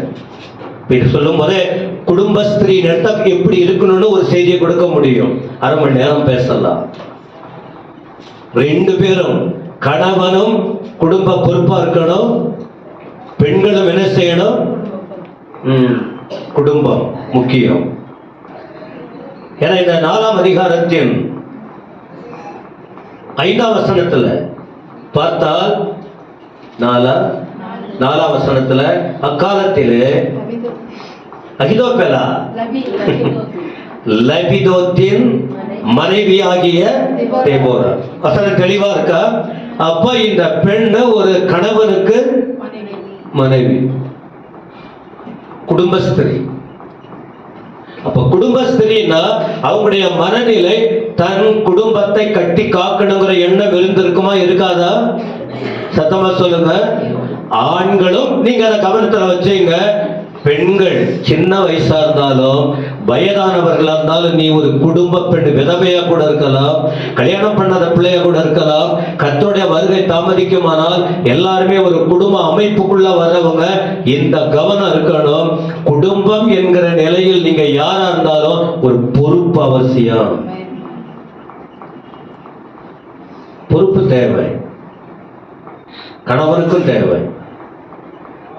இது சொல்லும் போதே குடும்பஸ்திரீ நடத்த எப்படி இருக்கணும்னு ஒரு செய்தியை கொடுக்க முடியும். 1/2 மணி நேரம் பேசலாம். 2 பேரும், கணவனும் குடும்ப பொறுப்பா இருக்கணும், பெண்களும் என்ன செய்யணும்? குடும்பம் முக்கியம். ஏன்னா இந்த 4ஆம் அதிகாரத்தின் 5ஆம் வசனத்துல பார்த்தால் 4ஆம் வசனத்துல அக்காலத்திலே அகிதோப்பேலா லபிதோத்தின் மனைவியாகிய தெபோரா. வசனம் தெளிவா இருக்கா? அப்ப இந்த பெண்ணு ஒரு கணவனுக்கு மனைவி, குடும்பஸ்திரி. அப்ப குடும்பஸ்திரின்னா அவங்களுடைய மனநிலை தன் குடும்பத்தை கட்டி காக்கணுங்கிற எண்ணம் இருந்திருக்குமா இருக்காதா? சத்தமா சொல்லுங்க. ஆண்களும் நீங்க அதை கவனத்துல வச்சீங்க. பெண்கள் சின்ன வயசா இருந்தாலும் வயதானவர்களா இருந்தாலும், நீ ஒரு குடும்ப பெண், விதவையா கூட இருக்கலாம், கல்யாணம் பண்ணாத பிள்ளையா கூட இருக்கலாம். கர்த்தருடைய வருகை தாமதிக்குமானால் எல்லாருமே ஒரு குடும்ப அமைப்புக்குள்ள வரவங்க. இந்த கவனம் இருக்கணும். குடும்பம் என்கிற நிலையில் நீங்க யாரா இருந்தாலும் ஒரு பொறுப்பு அவசியம். பொறுப்பு தேவை, கணவனுக்கும் தேவை.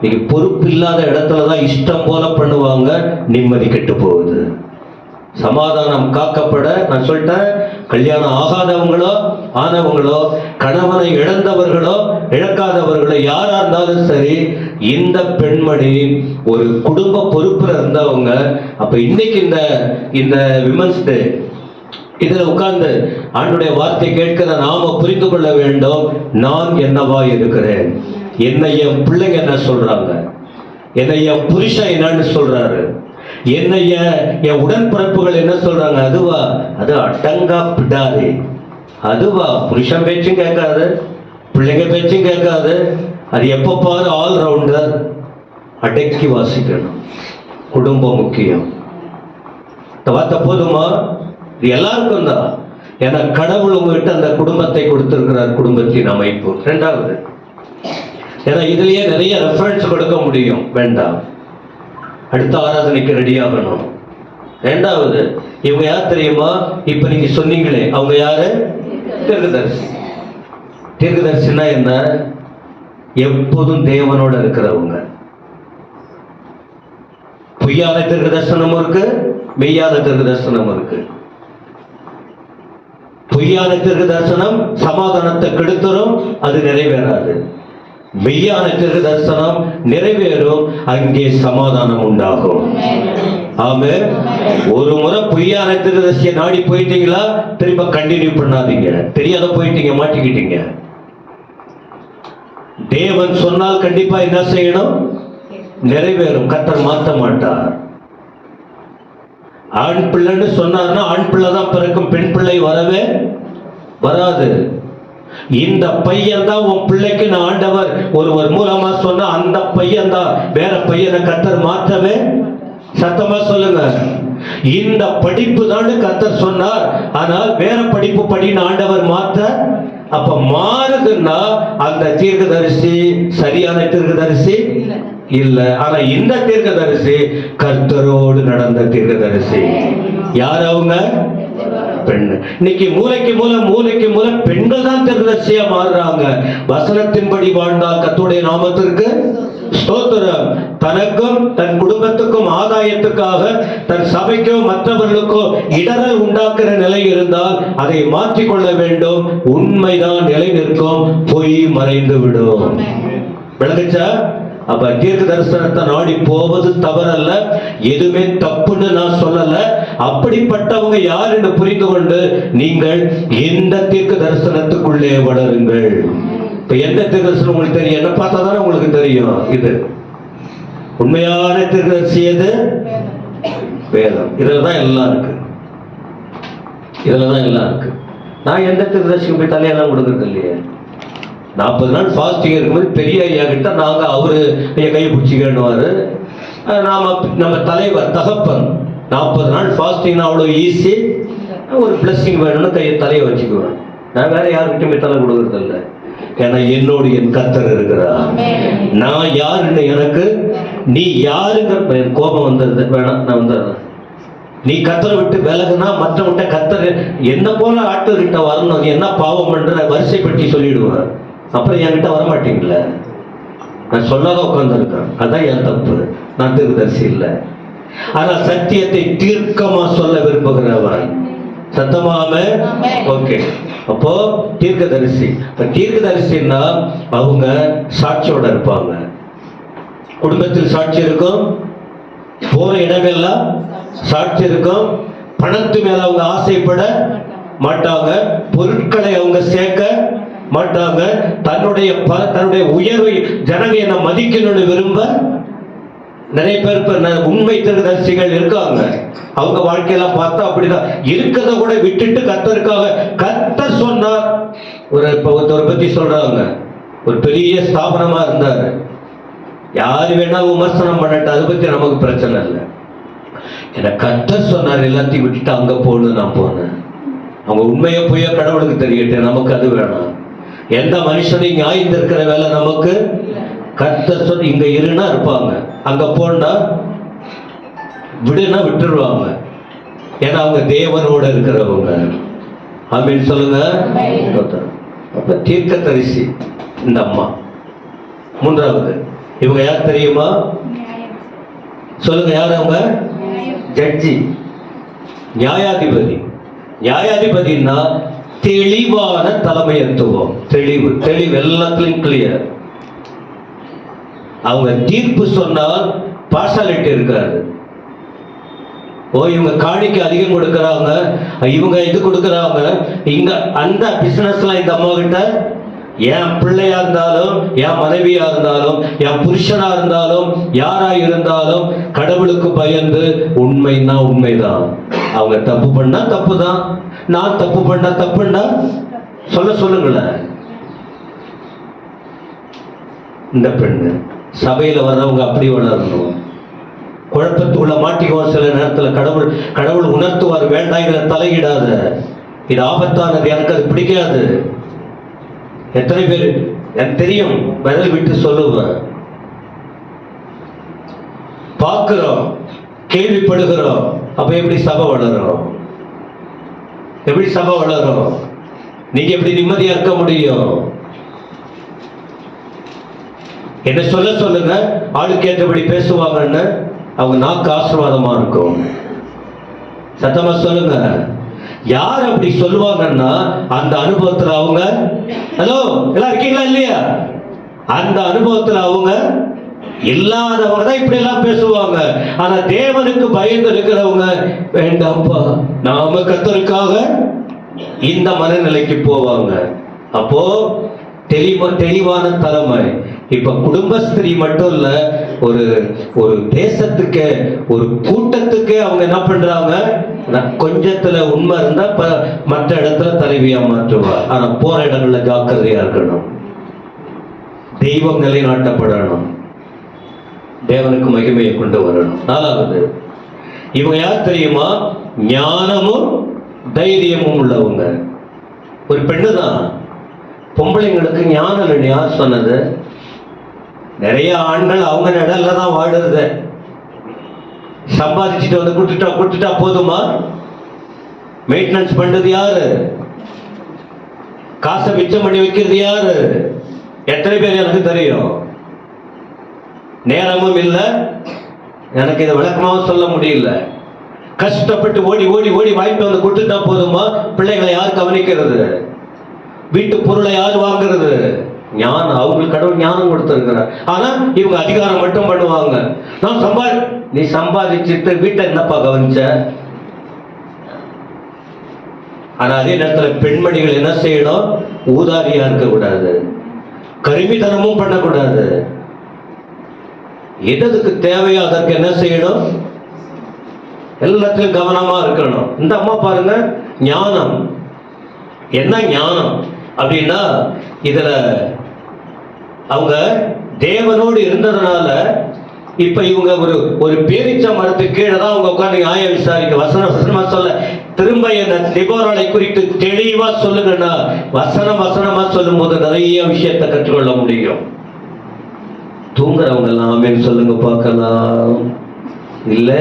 நீங்க பொறுப்பு இல்லாத இடத்துலதான் இஷ்டம் போல பண்ணுவாங்க, நிம்மதி கெட்டு போகுது. சமாதானம் காக்கப்பட நான் சொல்லிட்டேன். கல்யாணம் ஆகாதவங்களோ ஆனவங்களோ, கணவனை இழந்தவர்களோ இழக்காதவர்களோ யாரா இருந்தாலும் சரி, இந்த பெண்மணி ஒரு குடும்ப பொறுப்புல இருந்தவங்க. அப்ப இன்னைக்கு இந்த விமன்ஸ் டே இதுல உட்கார்ந்து ஆண்டுடைய வார்த்தை கேட்கிற நாம புரிந்து கொள்ள வேண்டும். நான் என்னவா இருக்கிறேன், என்னை என் பிள்ளைங்க என்ன சொல்றாங்க, என்னை என் புருஷன் என்னன்னு சொல்றாரு, என்னை என் உடன்பிறப்புகள் என்ன சொல்றாங்க. அதுவா? அது அடங்கா பிடாதே. அதுவா? புருஷன் பேச்சும் கேட்காது, பிள்ளைங்க பேச்சும் கேட்காது. அது எப்ப பாரு ஆல் ரவுண்டர். அடக்கி வாசிக்கணும். குடும்பம் முக்கியம். வார்த்தை போதுமா? இது எல்லாருக்கும் தான். ஏன்னா கடவுள் உங்ககிட்ட அந்த குடும்பத்தை கொடுத்திருக்கிறார், குடும்பத்தின் அமைப்பு. 2வது, ஏன்னா இதுலயே நிறைய ரெஃபரன்ஸ் கொடுக்க முடியும். வேண்டாம், அடுத்த ஆராதனைக்கு ரெடி ஆகணும். 2வது, இவங்க யார் தெரியுமா? இப்ப நீங்க சொன்னீங்களே, அவங்க யாரு? தீர்க்கதரிசி. தீர்க்கதரிசினா என்ன? எப்போதும் தேவனோட இருக்கிறவங்க. பொய்யான தீர்க்க தரிசனமும் இருக்கு, மெய்யான தீர்க்க தரிசனம் இருக்கு. பொய்யான தீர்க்க தரிசனம் சமாதானத்தை கெடுத்துரும், அது நிறைவேறாது. மெய்யான தீர்க்க தரிசனம் நிறைவேறும், அங்கே சமாதானம் உண்டாகும். ஆமென். ஒரு முறை பொய்யான தீர்க்கதரிசியை நாடி போயிட்டீங்களா, திரும்ப கண்டினியூ பண்ணாதீங்க. தெரியாத போயிட்டீங்க, மாட்டிக்கிட்டீங்க. தேவன் சொன்னால் கண்டிப்பா என்ன செய்யணும்? நிறைவேறும். கர்த்தர் மாற்ற மாட்டார். ஆண் பிள்ளைன்னு சொன்னார்னா ஆண் பிள்ளை தான் பிறக்கும், பெண் பிள்ளை வரவே வராது. இந்த பையன் தான் உன் பிள்ளைக்கு நான் ஆண்டவர் ஒருவர் மூலமா சொன்னா அந்த பையன் தான், வேற பையனை கர்த்தர் மாற்றவே. சத்தமா சொல்லுங்க. இந்த படிப்பு தான் கர்த்தர் சொன்னார், ஆனால் வேற படிப்பு படின்னு ஆண்டவர் மாற்ற. அப்ப மாறுதுன்னா அந்த தீர்க்கதரிசி சரியான தீர்க்கதரிசி இல்ல. ஆனா இந்த தீர்க்கதரிசி கர்த்தரோடு நடந்த தீர்க்கதரிசி. யார் அவங்க? பெண். இன்னைக்கு மூளைக்கு மூல பெண்கள் தான் தீர்க்கதரிசியா மாறுறாங்க. வசனத்தின்படி வாழ்ந்தால் கர்த்தருடைய நாமத்திற்கு ஸ்தோத்திரம். தனக்கும் தன் குடும்பத்துக்கும் ஆதாயத்துக்காக தன் சபைக்கோ மற்றவர்களுக்கோ இடரல் உண்டாக்குற நிலை இருந்தால் அதை மாற்றிக்கொள்ள வேண்டும். உண்மைதான் நிலை நிற்கும், பொய் மறைந்து விடும். விளங்குச்சா? அப்ப தீர்க்க தரிசனத்தை நாடி போவது தவறல்ல, எதுவுமே தப்புன்னு நான் சொல்லல. அப்படிப்பட்டவங்க யார் என்று புரிந்து கொண்டு நீங்கள் எந்த தீர்க்க தரிசனத்துக்குள்ளே வளருங்கள். இப்ப எந்த தீர்க்க தரிசனம் உங்களுக்கு தெரியும்? என்ன பார்த்தா தானே உங்களுக்கு தெரியும். இது உண்மையான தீர்க்கதரிசி எது? வேதம். இதுல தான் எல்லாம் இருக்கு. இதுல தான் எல்லாம் இருக்கு. நான் எந்த தீர்க்கதரிசிக்கு போய் தலையெல்லாம் கொடுக்கறது இல்லையே. 40 நாள் ஃபாஸ்டிங் இருக்கும்போது பெரிய ஐயா கிட்ட நாங்க அவரு ஐயா கையை பிடிச்சிக்கணுவாரு. நம்ம தலைவர் தகப்பன் 40 நாள் ஃபாஸ்டிங் அவ்வளோ ஈஸி. ஒரு பிளஸ்ஸிங் வேணும்னு தலையை வச்சுக்குவேன். நான் வேற யாருக்கிட்டையும் போய் தலை கொடுக்கறது இல்லை. ஏன்னா என்னோடு என் கர்த்தர் இருக்கிறார். நான் யாருன்னு எனக்கு நீ யாருங்கிற கோபம் வந்தது வேணாம். நான் வந்துடுறேன். நீ கத்தரை விட்டு விலகுனா மற்றவங்கிட்ட கத்தர் என்ன போல ஆட்டுகிட்ட வரணும். நீ என்ன பாவம் பண்ற வரிசைப்பட்டி சொல்லிடுவார். அப்புறம் என்கிட்ட வரமாட்டீங்களே. நான் சொல்லாத உட்கார்ந்துருக்கேன். அதான் என் தப்பு. நான் தீர்க்கதரிசி இல்லை. ஆனா சத்தியத்தை தீர்க்கமா சொல்ல விரும்புகிறவன். சத்தமாம ஓகே. அப்போ தீர்க்கதரிசி. தீர்க்கதரிசின்னா அவங்க சாட்சியோட இருப்பாங்க. குடும்பத்தில் சாட்சி இருக்கும், போற இடமெல்லாம் சாட்சி இருக்கும். பணத்து மேல அவங்க ஆசைப்பட மாட்டாங்க. பொருட்களை அவங்க சேர்க்க மாட்டாங்க. தன்னுடைய உயர்வை ஜனங்க என்ன மதிக்கணும்னு விரும்ப நிறைய பேர் உண்மை தீர்க்கதரிசிகள் இருக்காங்க. அவங்க வாழ்க்கையெல்லாம் பார்த்தா அப்படிதான். இருக்கிறத கூட விட்டுட்டு கர்த்தருக்காக கர்த்தர் சொன்னார். ஒருத்தரை பத்தி சொல்றாங்க. ஒரு பெரிய ஸ்தாபனமா இருந்தாரு. யாரு வேணா விமர்சனம் பண்ணட்டும், அதை பத்தி நமக்கு பிரச்சனை இல்லை. என்ன கர்த்தர் சொன்னார் எல்லாத்தையும் விட்டுட்டு அங்க போகணும். நான் போனேன். அவங்க உண்மையை போய் கடவுளுக்கு தெரியட்டும், நமக்கு அது வேணாம். எந்த மனுஷனையும் நியாயந்திருக்கிற வேலை நமக்கு. கர்த்தர் சொல்லி இங்க இருன்னா இருப்பாங்க, அங்க போனா விடுனா விட்டுருவாங்க. ஏன்னா அவங்க தேவனோட இருக்கிறவங்க. ஆமீன் சொல்லுங்க. அப்ப தீர்க்கதரிசி இந்த அம்மா. மூன்றாவது இவங்க யார் தெரியுமா? சொல்லுங்க, யார் அவங்க? ஜட்ஜி, நியாயாதிபதி. நியாயாதிபதினா தெளிவான தலைமையத்துவம். தெளிவு எல்லாத்துலயும் கிளியர். அவங்க தீர்ப்பு சொன்னால் பார்சாலிட்டி இருக்காது. ஓ இவங்க காணிக்கு அதிகம் கொடுக்கறாங்க, இவங்க இது கொடுக்கறாங்க, இங்க அந்த பிசினஸ்லாம் இந்த அம்மா கிட்ட. என் பிள்ளையா இருந்தாலும், என் மனைவியா இருந்தாலும், என் புருஷனா இருந்தாலும், யாரா இருந்தாலும் கடவுளுக்கு பயந்து உண்மைன்னா உண்மைதான். அவங்க தப்பு பண்ணா தப்பு தான். நான் தப்பு பண்ணா தப்புன்னா சொல்லுங்களேன். இந்த பெண்ணு சபையில வர்றவங்க அப்படி வளரணும். குழப்பத்துக்குள்ள மாட்டிக்குவோம். சில நேரத்தில் கடவுள் உணர்த்துவார், வேண்டாம் இதுல தலையிடாத, இது ஆபத்தானது, எனக்கு அது பிடிக்காது. எத்தனை பேர் எனக்கு தெரியும், விரல் விட்டு சொல்லுவேன். பார்க்கிறோம், கேள்விப்படுகிறோம். அப்ப எப்படி சபை வளரும்? எப்படி சபை வளரும்? நீங்க எப்படி நிம்மதியா இருக்க முடியும்? என்ன சொல்லுங்க. ஆளுக்கு ஏற்றபடி பேசுவாங்கன்னு அவங்க நாக்கு ஆசீர்வாதமா இருக்கும். சத்தமா சொல்லுங்க. யார் அப்படி சொல்லுவாங்கன்னா அந்த அனுபவத்துல அவங்க, ஹலோ எல்லாம் இருக்கீங்களா இல்லையா, அந்த அனுபவத்துல அவங்க இல்லாதவங்க தான் இப்படி எல்லாம் பேசுவாங்க. ஆனா தேவனுக்கு பயந்து இருக்கிறவங்க, வேண்டாம்ப்பா நாம கர்த்தருக்காக, இந்த மனநிலைக்கு போவாங்க. அப்போ தெளிவான தலைமை. இப்ப குடும்பஸ்திரி மட்டும் இல்ல, ஒரு தேசத்துக்கு, ஒரு கூட்டத்துக்கு அவங்க என்ன பண்றாங்க, கொஞ்சத்துல உண்மை இருந்தா மற்ற இடத்துல தலைவியா மாற்றுவார். ஆனா போற இடங்கள்ல ஜாக்கிரதையா இருக்கணும். தெய்வம் நிலைநாட்டப்படணும். தேவனுக்கு மகிமையை கொண்டு வரணும். நாலாவது இவங்க யார் தெரியுமா? ஞானமும் தைரியமும் உள்ளவங்க. ஒரு பெண்ணு தான். பொம்பளைங்களுக்கு ஞானம் இல்லைன்னு யார் சொன்னது? நிறைய ஆண்கள் அவங்க நிழல்ல தான் வாடுறது. சம்பாதிச்சுட்டு வந்து கொடுத்துட்டா போதுமா? மெயின்டெனன்ஸ் பண்றது யாரு? காசை மிச்சம் பண்ணி வைக்கிறது யாரு? எத்தனை பேர் எனக்கு தெரியும். நேரமும் இல்லை, எனக்கு இதை விளக்கமாவும் சொல்ல முடியல. கஷ்டப்பட்டு ஓடி ஓடி ஓடி வாங்கிட்டு வந்து கொடுத்துட்டா போதுமா? பிள்ளைகளை யார் கவனிக்கிறது? வீட்டு பொருளை யார் வாங்குறது? ஞானம். அவங்களுக்கு கடவுள் ஞானம் கொடுத்திருக்கிறார். ஆனா இவங்க அதிகாரம் மட்டும் பண்ணுவாங்க. நீ சம்பாதிச்சுட்டு வீட்டை என்னப்பா கவனிச்ச? ஆனா அதே நேரத்துல பெண்மணிகள் என்ன செய்யணும்? ஊதாரியா இருக்க கூடாது, கருமித்தனமும் பண்ணக்கூடாது. எதுக்கு தேவையோ அதற்கு என்ன செய்யணும்? எல்லாத்திலும் கவனமா இருக்கணும். இந்த அம்மா பாருங்க, ஞானம். என்ன ஞானம் அப்படின்னா, இதுல அவங்க தேவனோடு இருந்ததுனால இப்ப இவங்க ஒரு பேரிச்ச மரத்துக்கு கீழே தான் அவங்க உட்காந்து நியாயம் விசாரிக்க வசனமா சொல்ல, திரும்ப என்ன தெபோராளை குறித்து தெளிவா சொல்லுங்கன்னா வசனமா சொல்லும் போது நிறைய விஷயத்தை கற்றுக்கொள்ள முடியும். தூங்குறவங்க எல்லாம் ஆமென் சொல்லுங்க பார்க்கலாம். இல்ல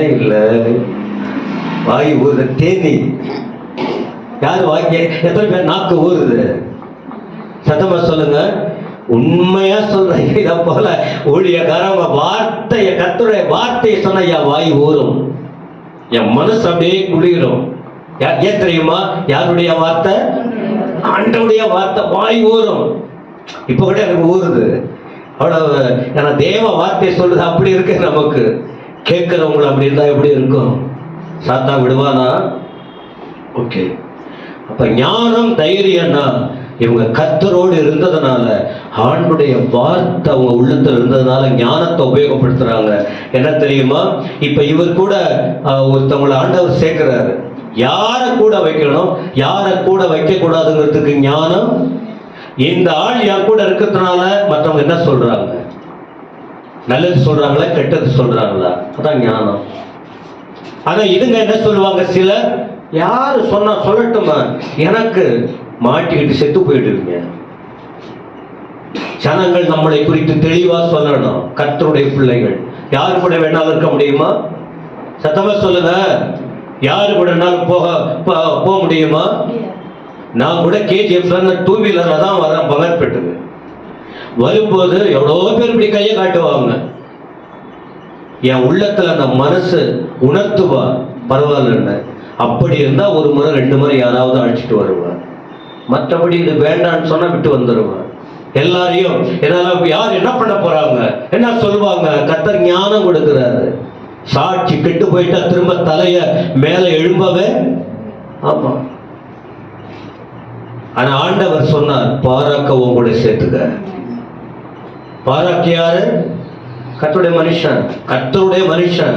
வாய் ஊறுது, தேனி யாரு வாங்கி எத்தனை பேர் நாக்கு ஊறுது? சத்தமா சொல்லுங்க. உண்மையா சொல்றேன். இத போல ஊழியக்காரங்க வார்த்தைய கர்த்தருடைய வார்த்தையை சொன்ன என் வாய் ஊறும், என் மனசு அப்படியே குளிரும். ஏன் தெரியுமா? யாருடைய வார்த்தை? ஆண்டவருடைய வார்த்தை. வாய் ஊறும். இப்ப கூட எனக்கு ஊறுது. அவ்வளவு ஏன்னா தேவ வார்த்தை சொல்றது அப்படி இருக்கு. நமக்கு கேட்கிறவங்களை அப்படி இருந்தா எப்படி இருக்கும்? சாத்தா விடுவானா? ஓகே. அப்ப ஞானம் தைரியம்னா இவங்க கர்த்தரோடு இருந்ததுனால, ஆண்டுடைய வார்த்தை அவங்க உள்ளத்துல இருந்ததுனால ஞானத்தை உபயோகப்படுத்துறாங்க. என்ன தெரியுமா? இப்ப இவர் கூட ஒருத்தவங்களை ஆண்டவர் சேர்க்கிறாரு. யார கூட வைக்கணும், யார கூட வைக்க கூடாதுங்கிறதுக்கு ஞானம். இந்த ஆள் என் கூட இருக்கிறதுனால மற்றவங்க என்ன சொல்றாங்க? நல்லது சொல்றாங்களா, கெட்டது சொல்றாங்களா? அதான் ஞானம். ஆனா இதுங்க என்ன சொல்லுவாங்க? சிலர் யாரு சொன்னா சொல்லட்டுமா, எனக்கு மாட்டிக்கிட்டு செத்து போயிடுவீங்க. ஜனங்கள் நம்மளை குறித்து தெளிவா சொல்லணும். கர்த்தருடைய பிள்ளைகள் யாரு கூட வேணாலும் இருக்க முடியுமா? சத்தமா சொல்லுங்க. யாரு கூட வேணாலும் போக முடியுமா? நான் கூட கேஜிஎஃப்ல 2 வீலர்ல தான் வரேன் பகற்பட்டுக்கு. வரும்போது எவ்வளோ பேர் இப்படி கையை காட்டுவாங்க. என் உள்ளத்துல அந்த மனசு உணர்த்துவா, பரவாயில்ல. அப்படி இருந்தா ஒரு முறை 2 முறை யாராவது அழைச்சிட்டு வருவார். மற்றபடி இது வேண்டான்னு சொன்னா விட்டு வந்துடுவார். எல்லாரையும் என்னால யார் என்ன பண்ண போறாங்க, என்ன சொல்லுவாங்க? கர்த்தர் ஞானம் கொடுக்கிறாரு. சாட்சி கெட்டு போயிட்டா திரும்ப தலைய மேல எழும்பவே. ஆமா. ஆனா ஆண்டவர் சொன்னார், பாராக்கவும் கூட சேர்த்துக்க. பாராக்கு யாரு? கர்த்தருடைய மனுஷன், கர்த்தருடைய மனுஷன்.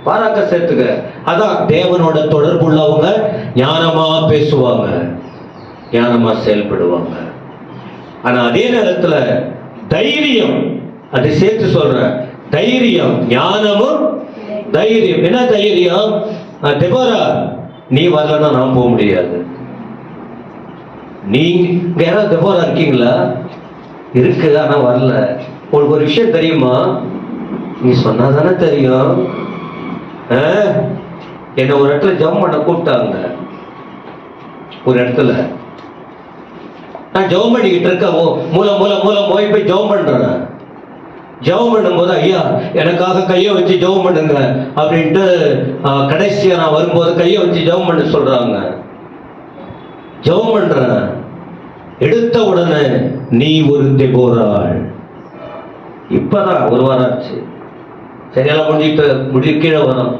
பாராக்க சேர்த்துக்க. அதான் தேவனோட தொடர்புள்ளவங்க ஞானமா பேசுவாங்க, ஞானமா செயல்படுவாங்க. ஆனா அதே நேரத்துல தைரியம், அதை சேர்த்து சொல்ற தைரியம், ஞானமும் தைரியம். என்ன தைரியம்? தெபோரா, நீ வரலன்னா நான் போக முடியாது. நீங்க யாராவது தெபோரா இருக்கீங்களா? இருக்கு, ஆனா வரல. உங்களுக்கு ஒரு விஷயம் தெரியுமா? நீ சொன்னாதானே தெரியும். என்ன ஒரு இடத்துல ஜெபம் பண்ண கூப்பிட்டாங்க. ஒரு இடத்துல நான் ஜெபம் பண்ணிக்கிட்டு இருக்கேன். மூலம் போய் ஜெபம் பண்றேன். ஜெபம் பண்ணும்போது, ஐயா எனக்காக கையை வச்சு ஜெபம் பண்ணுங்க அப்படின்ட்டு கடைசியா நான் வரும்போது கையை வச்சு ஜெபம் பண்ண சொல்றாங்க. ஜெபம் பண்றேன். எடுத்த உடனே நீ ஒரு தெபோராள். இப்பதான் ஒரு வாரம் ஆச்சு. சரியால முடிஞ்சு கீழே வரும்.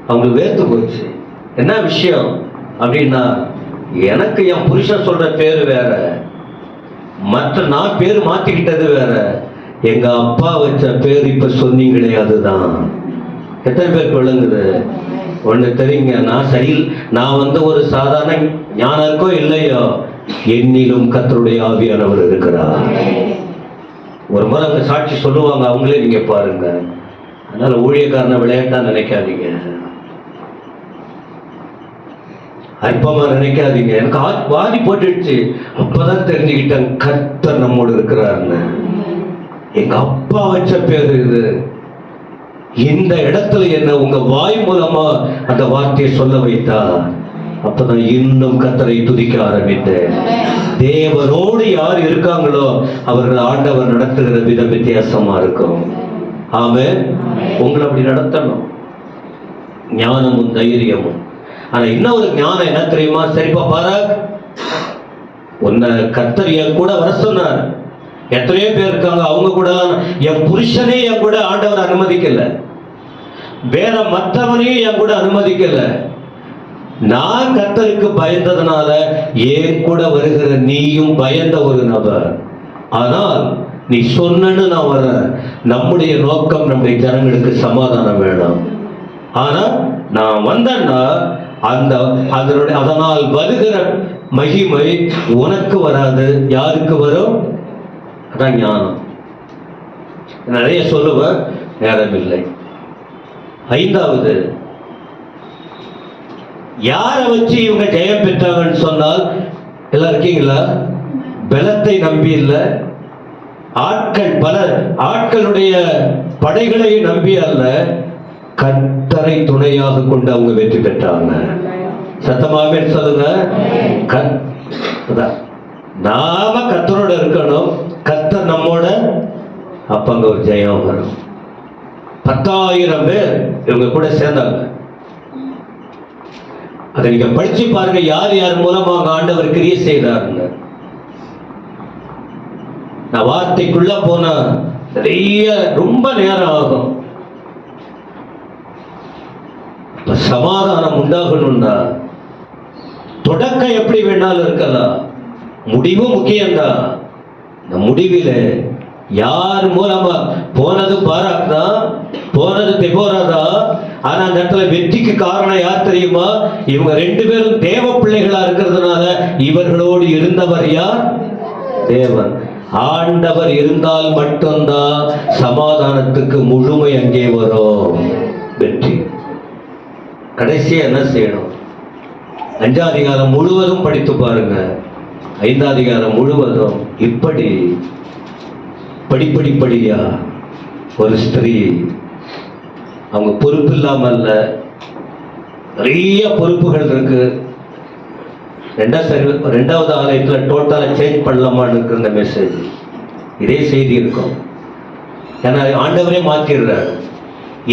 அவங்களுக்கு வேர்த்து போச்சு. என்ன விஷயம் அப்படின்னா, எனக்கு என் புருஷன் சொல்ற பேரு வேற, மற்ற நான் பேரு மாத்திக்கிட்டது வேற. எங்க அப்பா வச்ச பேர் இப்ப சொன்னீங்களே அதுதான். எத்தனை பேர் விளங்குது? ஒண்ணு தெரியுங்க, நான் ஒரு சாதாரண ஞானம் இருக்கோ இல்லையோ, என்னிலும் கர்த்தருடைய ஆவியானவர் இருக்கிறார். ஒரு முறை அவங்க சாட்சி சொல்லுவாங்க, அவங்களே நீங்க பாருங்க. அதனால ஊழியக்காரனை விளையாட்டா நினைக்காதீங்க, அற்பமா நினைக்காதீங்க. எனக்கு வாதி போட்டுடுச்சு. அப்பதான் தெரிஞ்சுக்கிட்டேன் கர்த்தர் நம்மோடு இருக்கிறார்னு. எங்க அப்பா வச்ச பேரு இது. இந்த இடத்துல என்ன உங்க வாய் மூலமா அந்த வார்த்தையை சொல்ல வைத்தா, அப்பதான் இன்னும் கர்த்தரை துதிக்க ஆரம்பித்தேன். தேவனோடு யார் இருக்காங்களோ அவர்கள் ஆண்டவர் நடத்துகிற விதம் வித்தியாசமா இருக்கும். ஆமென். உங்களை அப்படி நடத்தணும், ஞானமும் தைரியமும். ஆனா இன்னொரு ஞானம் என்ன தெரியுமா? சரிப்பா பாராக், உன்னை கர்த்தர் என் கூட வர சொன்னார். எத்தனையோ பேர் இருக்காங்க, அவங்க கூட என் புருஷனே என் கூட ஆண்டவர் அனுமதிக்கல, வேற மற்றவனையும் என் கூட அனுமதிக்கல. நான் கர்த்தருக்கு பயந்ததுனால என் கூட வருகிற நீயும் பயந்த ஒரு நபர். ஆனால் நீ சொன்னு நான் வரேன். நம்முடைய நோக்கம் நம்முடைய ஜனங்களுக்கு சமாதானம் வேணும். ஆனா நான் வந்தேன்னா அதனால் வருகிற மகிமை உனக்கு வராது. யாருக்கு வரும்? அதான் ஞானம். நிறைய சொல்லுவேன், நேரம் இல்லை. 5வது, யாரை வச்சு இவங்க ஜெயம் பெற்றாங்கன்னு சொன்னால், எல்லாம் இருக்கீங்களா? பலத்தை நம்பி இல்ல, ஆட்களுடைய படைகளை நம்பி அல்ல, கர்த்தரை துணையாக கொண்டு அவங்க வெற்றி பெற்றாங்க. சத்தமாவே சொல்லுங்க. நாம கர்த்தரோட இருக்கணும், கர்த்தர் நம்மோட, அப்ப அங்க ஒரு ஜெயம் வரும். 10,000 பேர் இவங்க கூட சேர்ந்தாங்க. அதை நீங்க படிச்சு பாருங்க, யார் யார் மூலமாக ஆண்டவர் கிரியை செய்தாருங்க. நான் வார்த்தைக்குள்ள போன நிறைய ரொம்ப நேரம் ஆகும். சமாதானம் உண்டாகணும்னா தொடக்கம் எப்படி வேணாலும் இருக்கலாம், முடிவு முக்கியம்தான். இந்த முடிவில் யார் மூலமா போனது பாராக் தான், போனது தெபோரா தான். ஆனா அந்த இடத்துல வெற்றிக்கு காரணம் யார் தெரியுமா? இவங்க 2 பேரும் தேவ பிள்ளைகளா இருக்கிறதுனால இவர்களோடு இருந்தவர் யார்? தேவன். ஆண்டவர் இருந்தால் மட்டும்தான் சமாதானத்துக்கு முழுமை அங்கே வரும், வெற்றி. கடைசியா என்ன செய்யணும்? 5ஆம் அதிகாரம் முழுவதும் படித்து பாருங்க. 5ஆம் அதிகாரம் முழுவதும் இப்படி படிப்படியா ஒரு ஸ்திரீ, அவங்க பொறுப்பு இல்லாமல் அல்ல, நிறைய பொறுப்புகள் இருக்கு. 2வது ஆலயத்துல டோட்டலா சேஞ்ச் பண்ணலாமான்னு இருக்கு இந்த மெசேஜ். இதே செய்தி இருக்கும். ஏன்னா ஆண்டவரே மாத்திடுறாரு.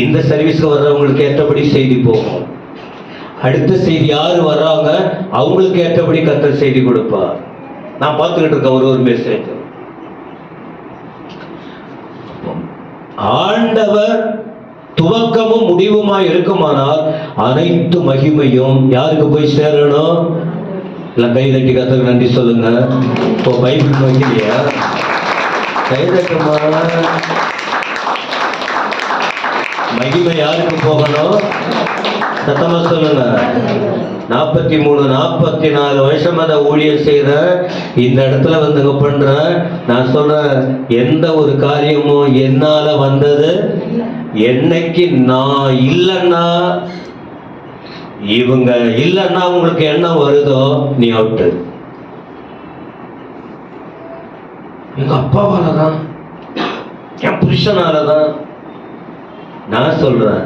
இந்த சர்வீஸ்க்கு வர்றவங்களுக்கு ஏற்றபடி செய்தி போகும். அடுத்த செய்தி யாரு வர்றாங்க அவங்களுக்கு ஏற்றபடி கர்த்தர் செய்தி கொடுப்பார். நான் பார்த்துக்கிட்டு இருக்கேன் ஒரு மெசேஜ். ஆண்டவர் துவக்கமும் முடிவுமா இருக்குமானால் அனைத்து மகிமையும் யாருக்கு போய் சேரணும்? இல்லை கை தட்டி கர்த்தருக்கு நன்றி சொல்லுங்க. இப்போ பைபிள் வைக்கலையா? கை தட்டுமா? மகிமை யாருக்கு போகணும்? சத்தமா சொல்லுங்க. 43 44 வருஷம் அதை ஊழியர் செய்யற இந்த இடத்துல வந்துங்க பண்ற. நான் சொல்றேன், எந்த ஒரு காரியமும் என்னால வந்தது, என்னைக்கு நான் இல்லைன்னா, இவங்க இல்லைன்னா உங்களுக்கு என்ன வருதோ நீ அவுட்டு. எங்க அப்பாவாலதான், என் புருஷனாலதான். நான் சொல்றேன்,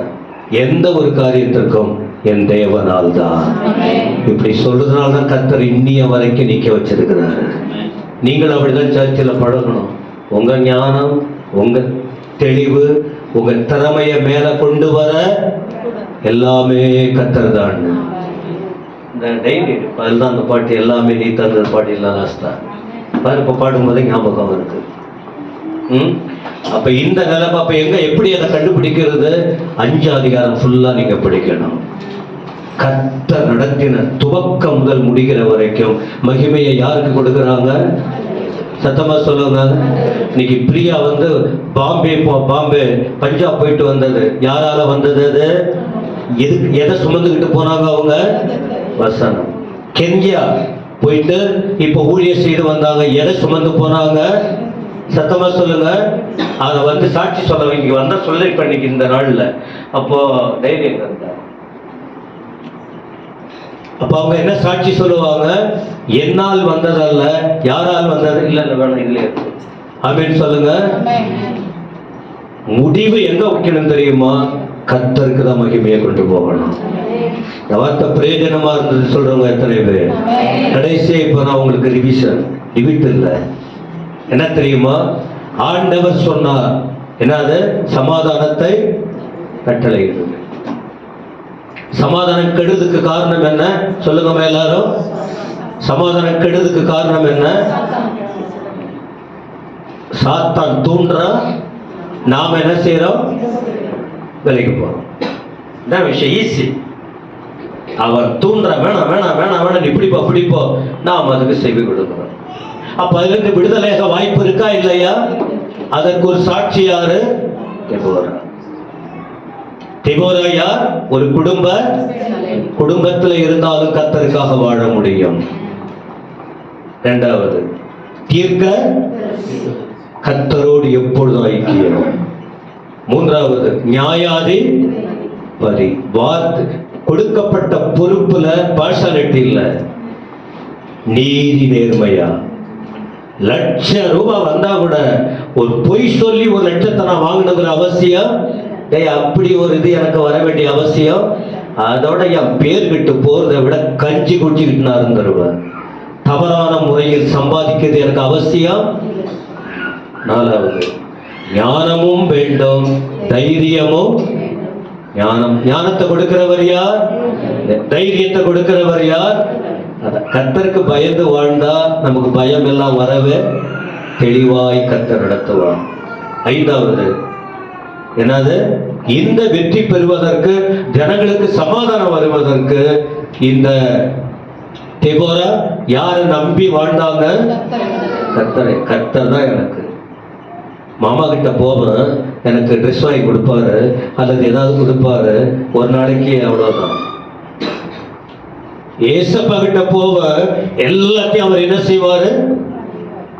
எந்த ஒரு காரியத்திற்கும் என் தேவனால் தான். இப்படி சொல்றதுனால தான் கர்த்தர் இன்னிய வரைக்கும் நிக்க வச்சிருக்கிறாரு. நீங்கள் அப்படிதான் சர்ச்சில் பழகணும். உங்க ஞானம், உங்க தெளிவு, உங்க திறமைய மேல கொண்டு வர எல்லாமே கர்த்தர் தான். இந்த டெய்லி அதுதான் அந்த பாட்டு, எல்லாமே நீ தந்த பாட்டு எல்லாம் லாஸ்டா பாரு. இப்ப பாடும்போதே ஞாபகம் இருக்கு. அப்ப இந்த நிலைமை அப்ப எங்க எப்படி அதை கண்டுபிடிக்கிறது? 5ஆம் அதிகாரம் ஃபுல்லா நீங்க படிக்கணும். கர்த்தர் நடத்தின துவக்கம் முதல் முடிகிற வரைக்கும் மகிமையை யாருக்கு கொடுக்கிறாங்க? சத்தமா சொல்லுங்க. இன்னைக்கு பிரியா வந்து பாம்பே பஞ்சாப் போயிட்டு வந்தது யாரால வந்தது? அது எதை சுமந்துக்கிட்டு போனாங்க அவங்க? வசனம். கென்யா போயிட்டு இப்ப ஊழியர் செய்து வந்தாங்க, எதை சுமந்து போனாங்க? சத்தமா சொல்லுங்க. அதை வந்து சாட்சி சொல்ல இங்க வந்தா சொல்ல. இப்ப இன்னைக்கு இந்த நாள்ல அப்போ தைரியம் இருந்தா அப்ப அவங்க என்ன சாட்சி சொல்லுவாங்க? என்னால் வந்ததல்ல, யாரால் வந்தது? இல்ல வேணும் இல்லையா அப்படின்னு சொல்லுங்க. முடிவு எங்க வைக்கணும் தெரியுமா? கர்த்தருக்கு தான் மகிமையை கொண்டு போகணும். இந்த வார்த்தை பிரயோஜனமா இருந்தது சொல்றவங்க எத்தனை பேர்? கடைசியா இப்ப நான் உங்களுக்கு ரிவிட் இல்லை. என்ன தெரியுமா? ஆண்டவர் சொன்னார், என்னது? சமாதானத்தை கட்டளையிடுது. சமாதானம் கெடுறதுக்கு காரணம் என்ன சொல்லுங்க எல்லாரும். சமாதானம் கெடுறதுக்கு காரணம் என்ன? சாத்தான் தூண்டுறா, நாம என்ன செய்யறோம்? விலைக்கு போறோம். என்ன விஷயம்? ஈஸி. அவர் தூண்டுற வேணாம் வேணாம் வேணாம் வேணாம் இப்படிப்போ அப்படிப்போ, நாம் அதுக்கு செவி கொடுக்கிறோம். அப்ப அதுல இருந்து விடுதலையாக வாய்ப்பு இருக்கா இல்லையா? அதற்கு ஒரு சாட்சி யாரு? தெபோரா. தெபோரா யார்? ஒரு குடும்பத்துல இருந்தாலும் கர்த்தருக்காக வாழ முடியும். இரண்டாவது, தீர்க்க கர்த்தரோடு எப்பொழுதும் ஐக்கியம். மூன்றாவது, நியாயாதிபதி. வார்த்தை கொடுக்கப்பட்ட பொறுப்புல பார்ஷாலிட்டி இல்ல, நீதி நேர்மையா. ₹1,00,000 வந்தா கூட ஒரு பொய் சொல்லி 1,00,000 நான் வாங்கினதுல அவசியம் அப்படி ஒரு இது எனக்கு வர வேண்டிய அவசியம். அதோட என் பேர் விட்டு போறதை விட கஞ்சி குடிச்சுக்கிட்டு நான் இருந்துருவேன். தவறான முறையில் சம்பாதிக்கிறது எனக்கு அவசியம். நாலாவது, ஞானமும் வேண்டும், தைரியமும். ஞானத்தை கொடுக்கிறவர் யார்? தைரியத்தை கொடுக்கிறவர் யார்? கர்த்தருக்கு பயந்து வாழ்ந்தா நமக்கு பயம் எல்லாம் வரவே தெளிவாய் கர்த்தர் நடத்துவார். ஐந்தாவது, என்னது? இந்த வெற்றி பெறுவதற்கு, ஜனங்களுக்கு சமாதானம் வருவதற்கு இந்த தெபோரா யாரை நம்பி வாழ்ந்தாங்க? கர்த்தரை. கர்த்தர் தான் எனக்கு. மாமா கிட்ட போவேன், எனக்கு ட்ரெஸ் வாங்கி கொடுப்பாரு அல்லது ஏதாவது கொடுப்பாரு, ஒரு நாளைக்கு அவ்வளவுதான். ஏசப்பா கிட்ட போவ எல்லாத்தையும் அவர் என்ன செய்வாரு?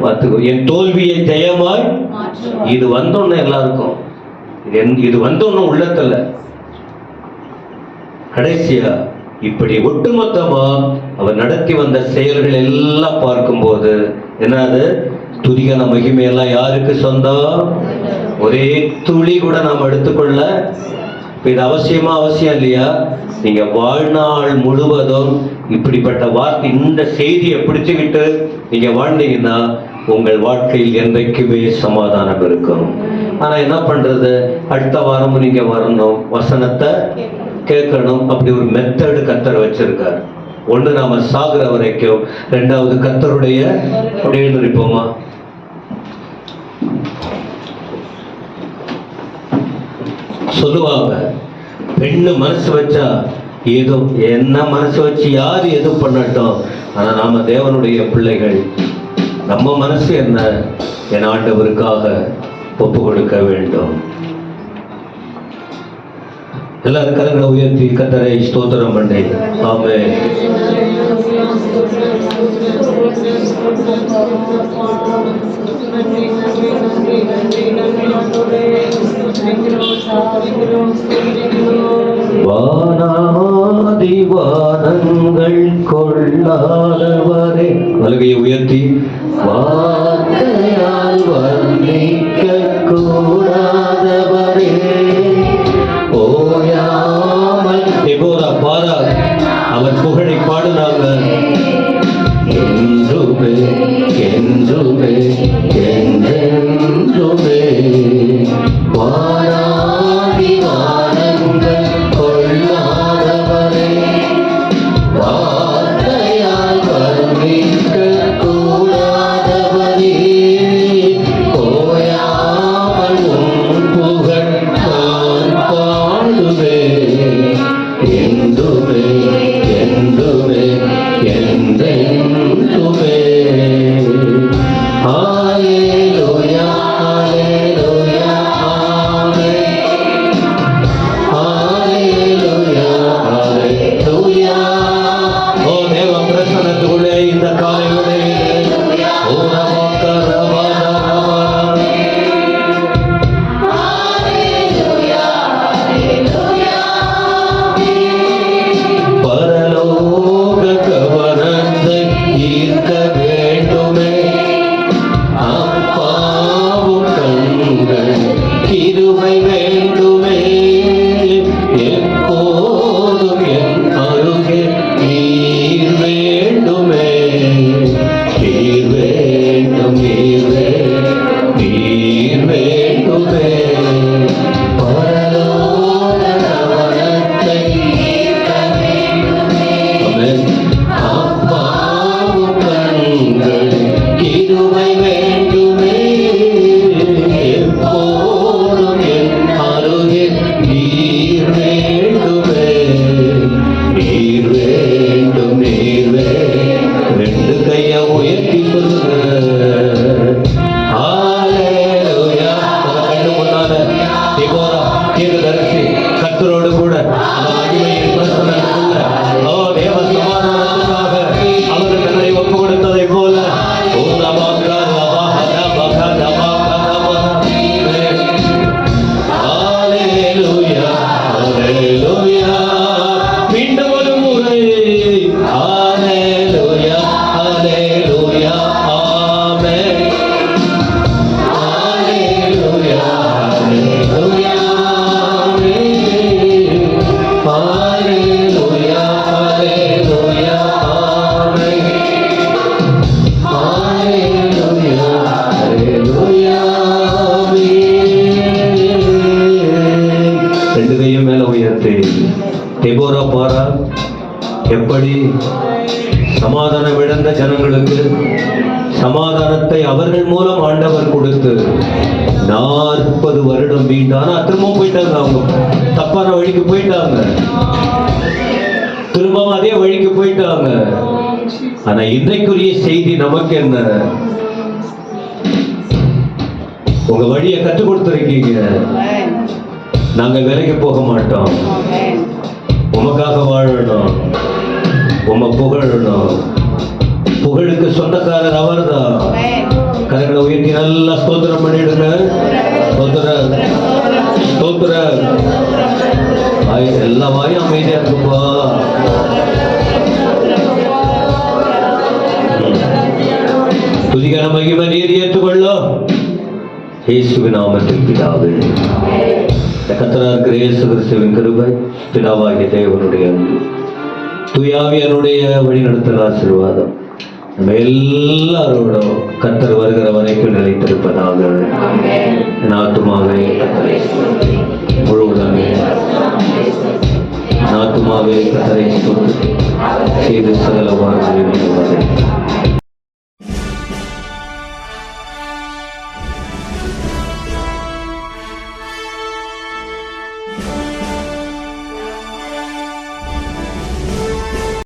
பார்த்துக்கோ, என் தோல்வியை ஜெயமாய். இது வந்தோன்னு எல்லாருக்கும், இது வந்தோன்னு உள்ளத்துல. கடைசியா இப்படி ஒட்டுமொத்தமா அவர் நடத்தி வந்த செயல்கள் எல்லாம் பார்க்கும்போது என்னது? துதிகன மகிமையெல்லாம் யாருக்கு சொந்தம்? ஒரே துளி கூட நாம் எடுத்துக்கொள்ள. இது அவசியம் இல்லையா? நீங்க வாழ்நாள் முழுவதும் இப்படிப்பட்ட வார்த்தை, இந்த செய்தியை பிடிச்சுக்கிட்டு நீங்க வாழ்ந்தீங்கன்னா உங்கள் வாழ்க்கையில் என்றைக்குமே சமாதானம் இருக்கும். ஆனா என்ன பண்றது? அடுத்த வாரமும் நீங்க வரணும், வசனத்தை கேட்கணும். அப்படி ஒரு மெத்தடு கர்த்தர் வச்சிருக்காரு. ஒன்று, நாம சாகுற வரைக்கும். ரெண்டாவது, கர்த்தருடைய எழுந்திருப்போமா? சொல்லுவாங்க, பெண்ணு மனசு வச்சா ஏதோ, என்ன மனசு வச்சு யாரு எதுவும் பண்ணட்டும், ஆனா நாம தேவனுடைய பிள்ளைகள். நம்ம மனசு என்ன? என் ஆண்டவருக்காக ஒப்பு கொடுக்க வேண்டும். எல்லாரும் கரங்களை உயர்த்தி கர்த்தரை ஸ்தோத்திரம் பண்ணி. ஆமென். வானாதி வானங்கள் கொள்ளாதவரே, அழுகையை உயர்த்தி. வார்த்தையால் வர்ணிக்க கூடாதவரே, ஓயாமல். தெபோரா பாரா அவர் புகழை பாடுனாங்க. என்றுமே என்றுமே என்றென்றுமே வானாதி வானங்கள் கொள்ளாதவரே, வார்த்தையால் வர்ணிக்க கூடாதவரே, எப்படி சமாதானம் இழந்த ஜனங்களுக்கு சமாதானத்தை அவர்கள் மூலம் ஆண்டவர் கொடுத்து 40 வருடம் வீண்டானா திரும்பவும் போயிட்டாங்க. அவங்க தப்பான வழிக்கு போயிட்டாங்க, திரும்பவும் அதே வழிக்கு போயிட்டாங்க. ஆனா இன்றைக்குரிய செய்தி நமக்கு என்ன? உங்க வழியை கற்றுக் கொடுத்திருக்கீங்க. நாங்க விலைக்கு போக மாட்டோம், உமக்காக வாழணும், உம புகழணும். புகழுக்கு சொந்தக்காரர் அவர்தான். கரங்களை உயர்த்தி நல்லா ஸ்தோத்திரம் பண்ணிடுங்க. ஸ்தோத்திரம், ஸ்தோத்திரம். எல்லா வாயும் அமைதியா இருக்குப்பா. துதிகர மகிமை நீர் ஏற்றுக்கொள்ளும் இயேசுவின் நாமத்தில் பிதாவே. கர்த்தராகிய இருக்கிற இயேசு கிறிஸ்துவின் கிருபை, பிதாவாகிய தேவனுடைய அன்பு, தூயாவியனுடைய வழிநடத்தல் ஆசீர்வாதம் நம்ம எல்லாரோடும் கர்த்தர் வருகிற வரைக்கும் நிலைத்திருப்பதாக. என் ஆத்துமாவே கர்த்தரை முழுவதுமே, என் ஆத்துமாவே கர்த்தரை ஸ்தோத்திரி, செய்து சகல வாழ்வு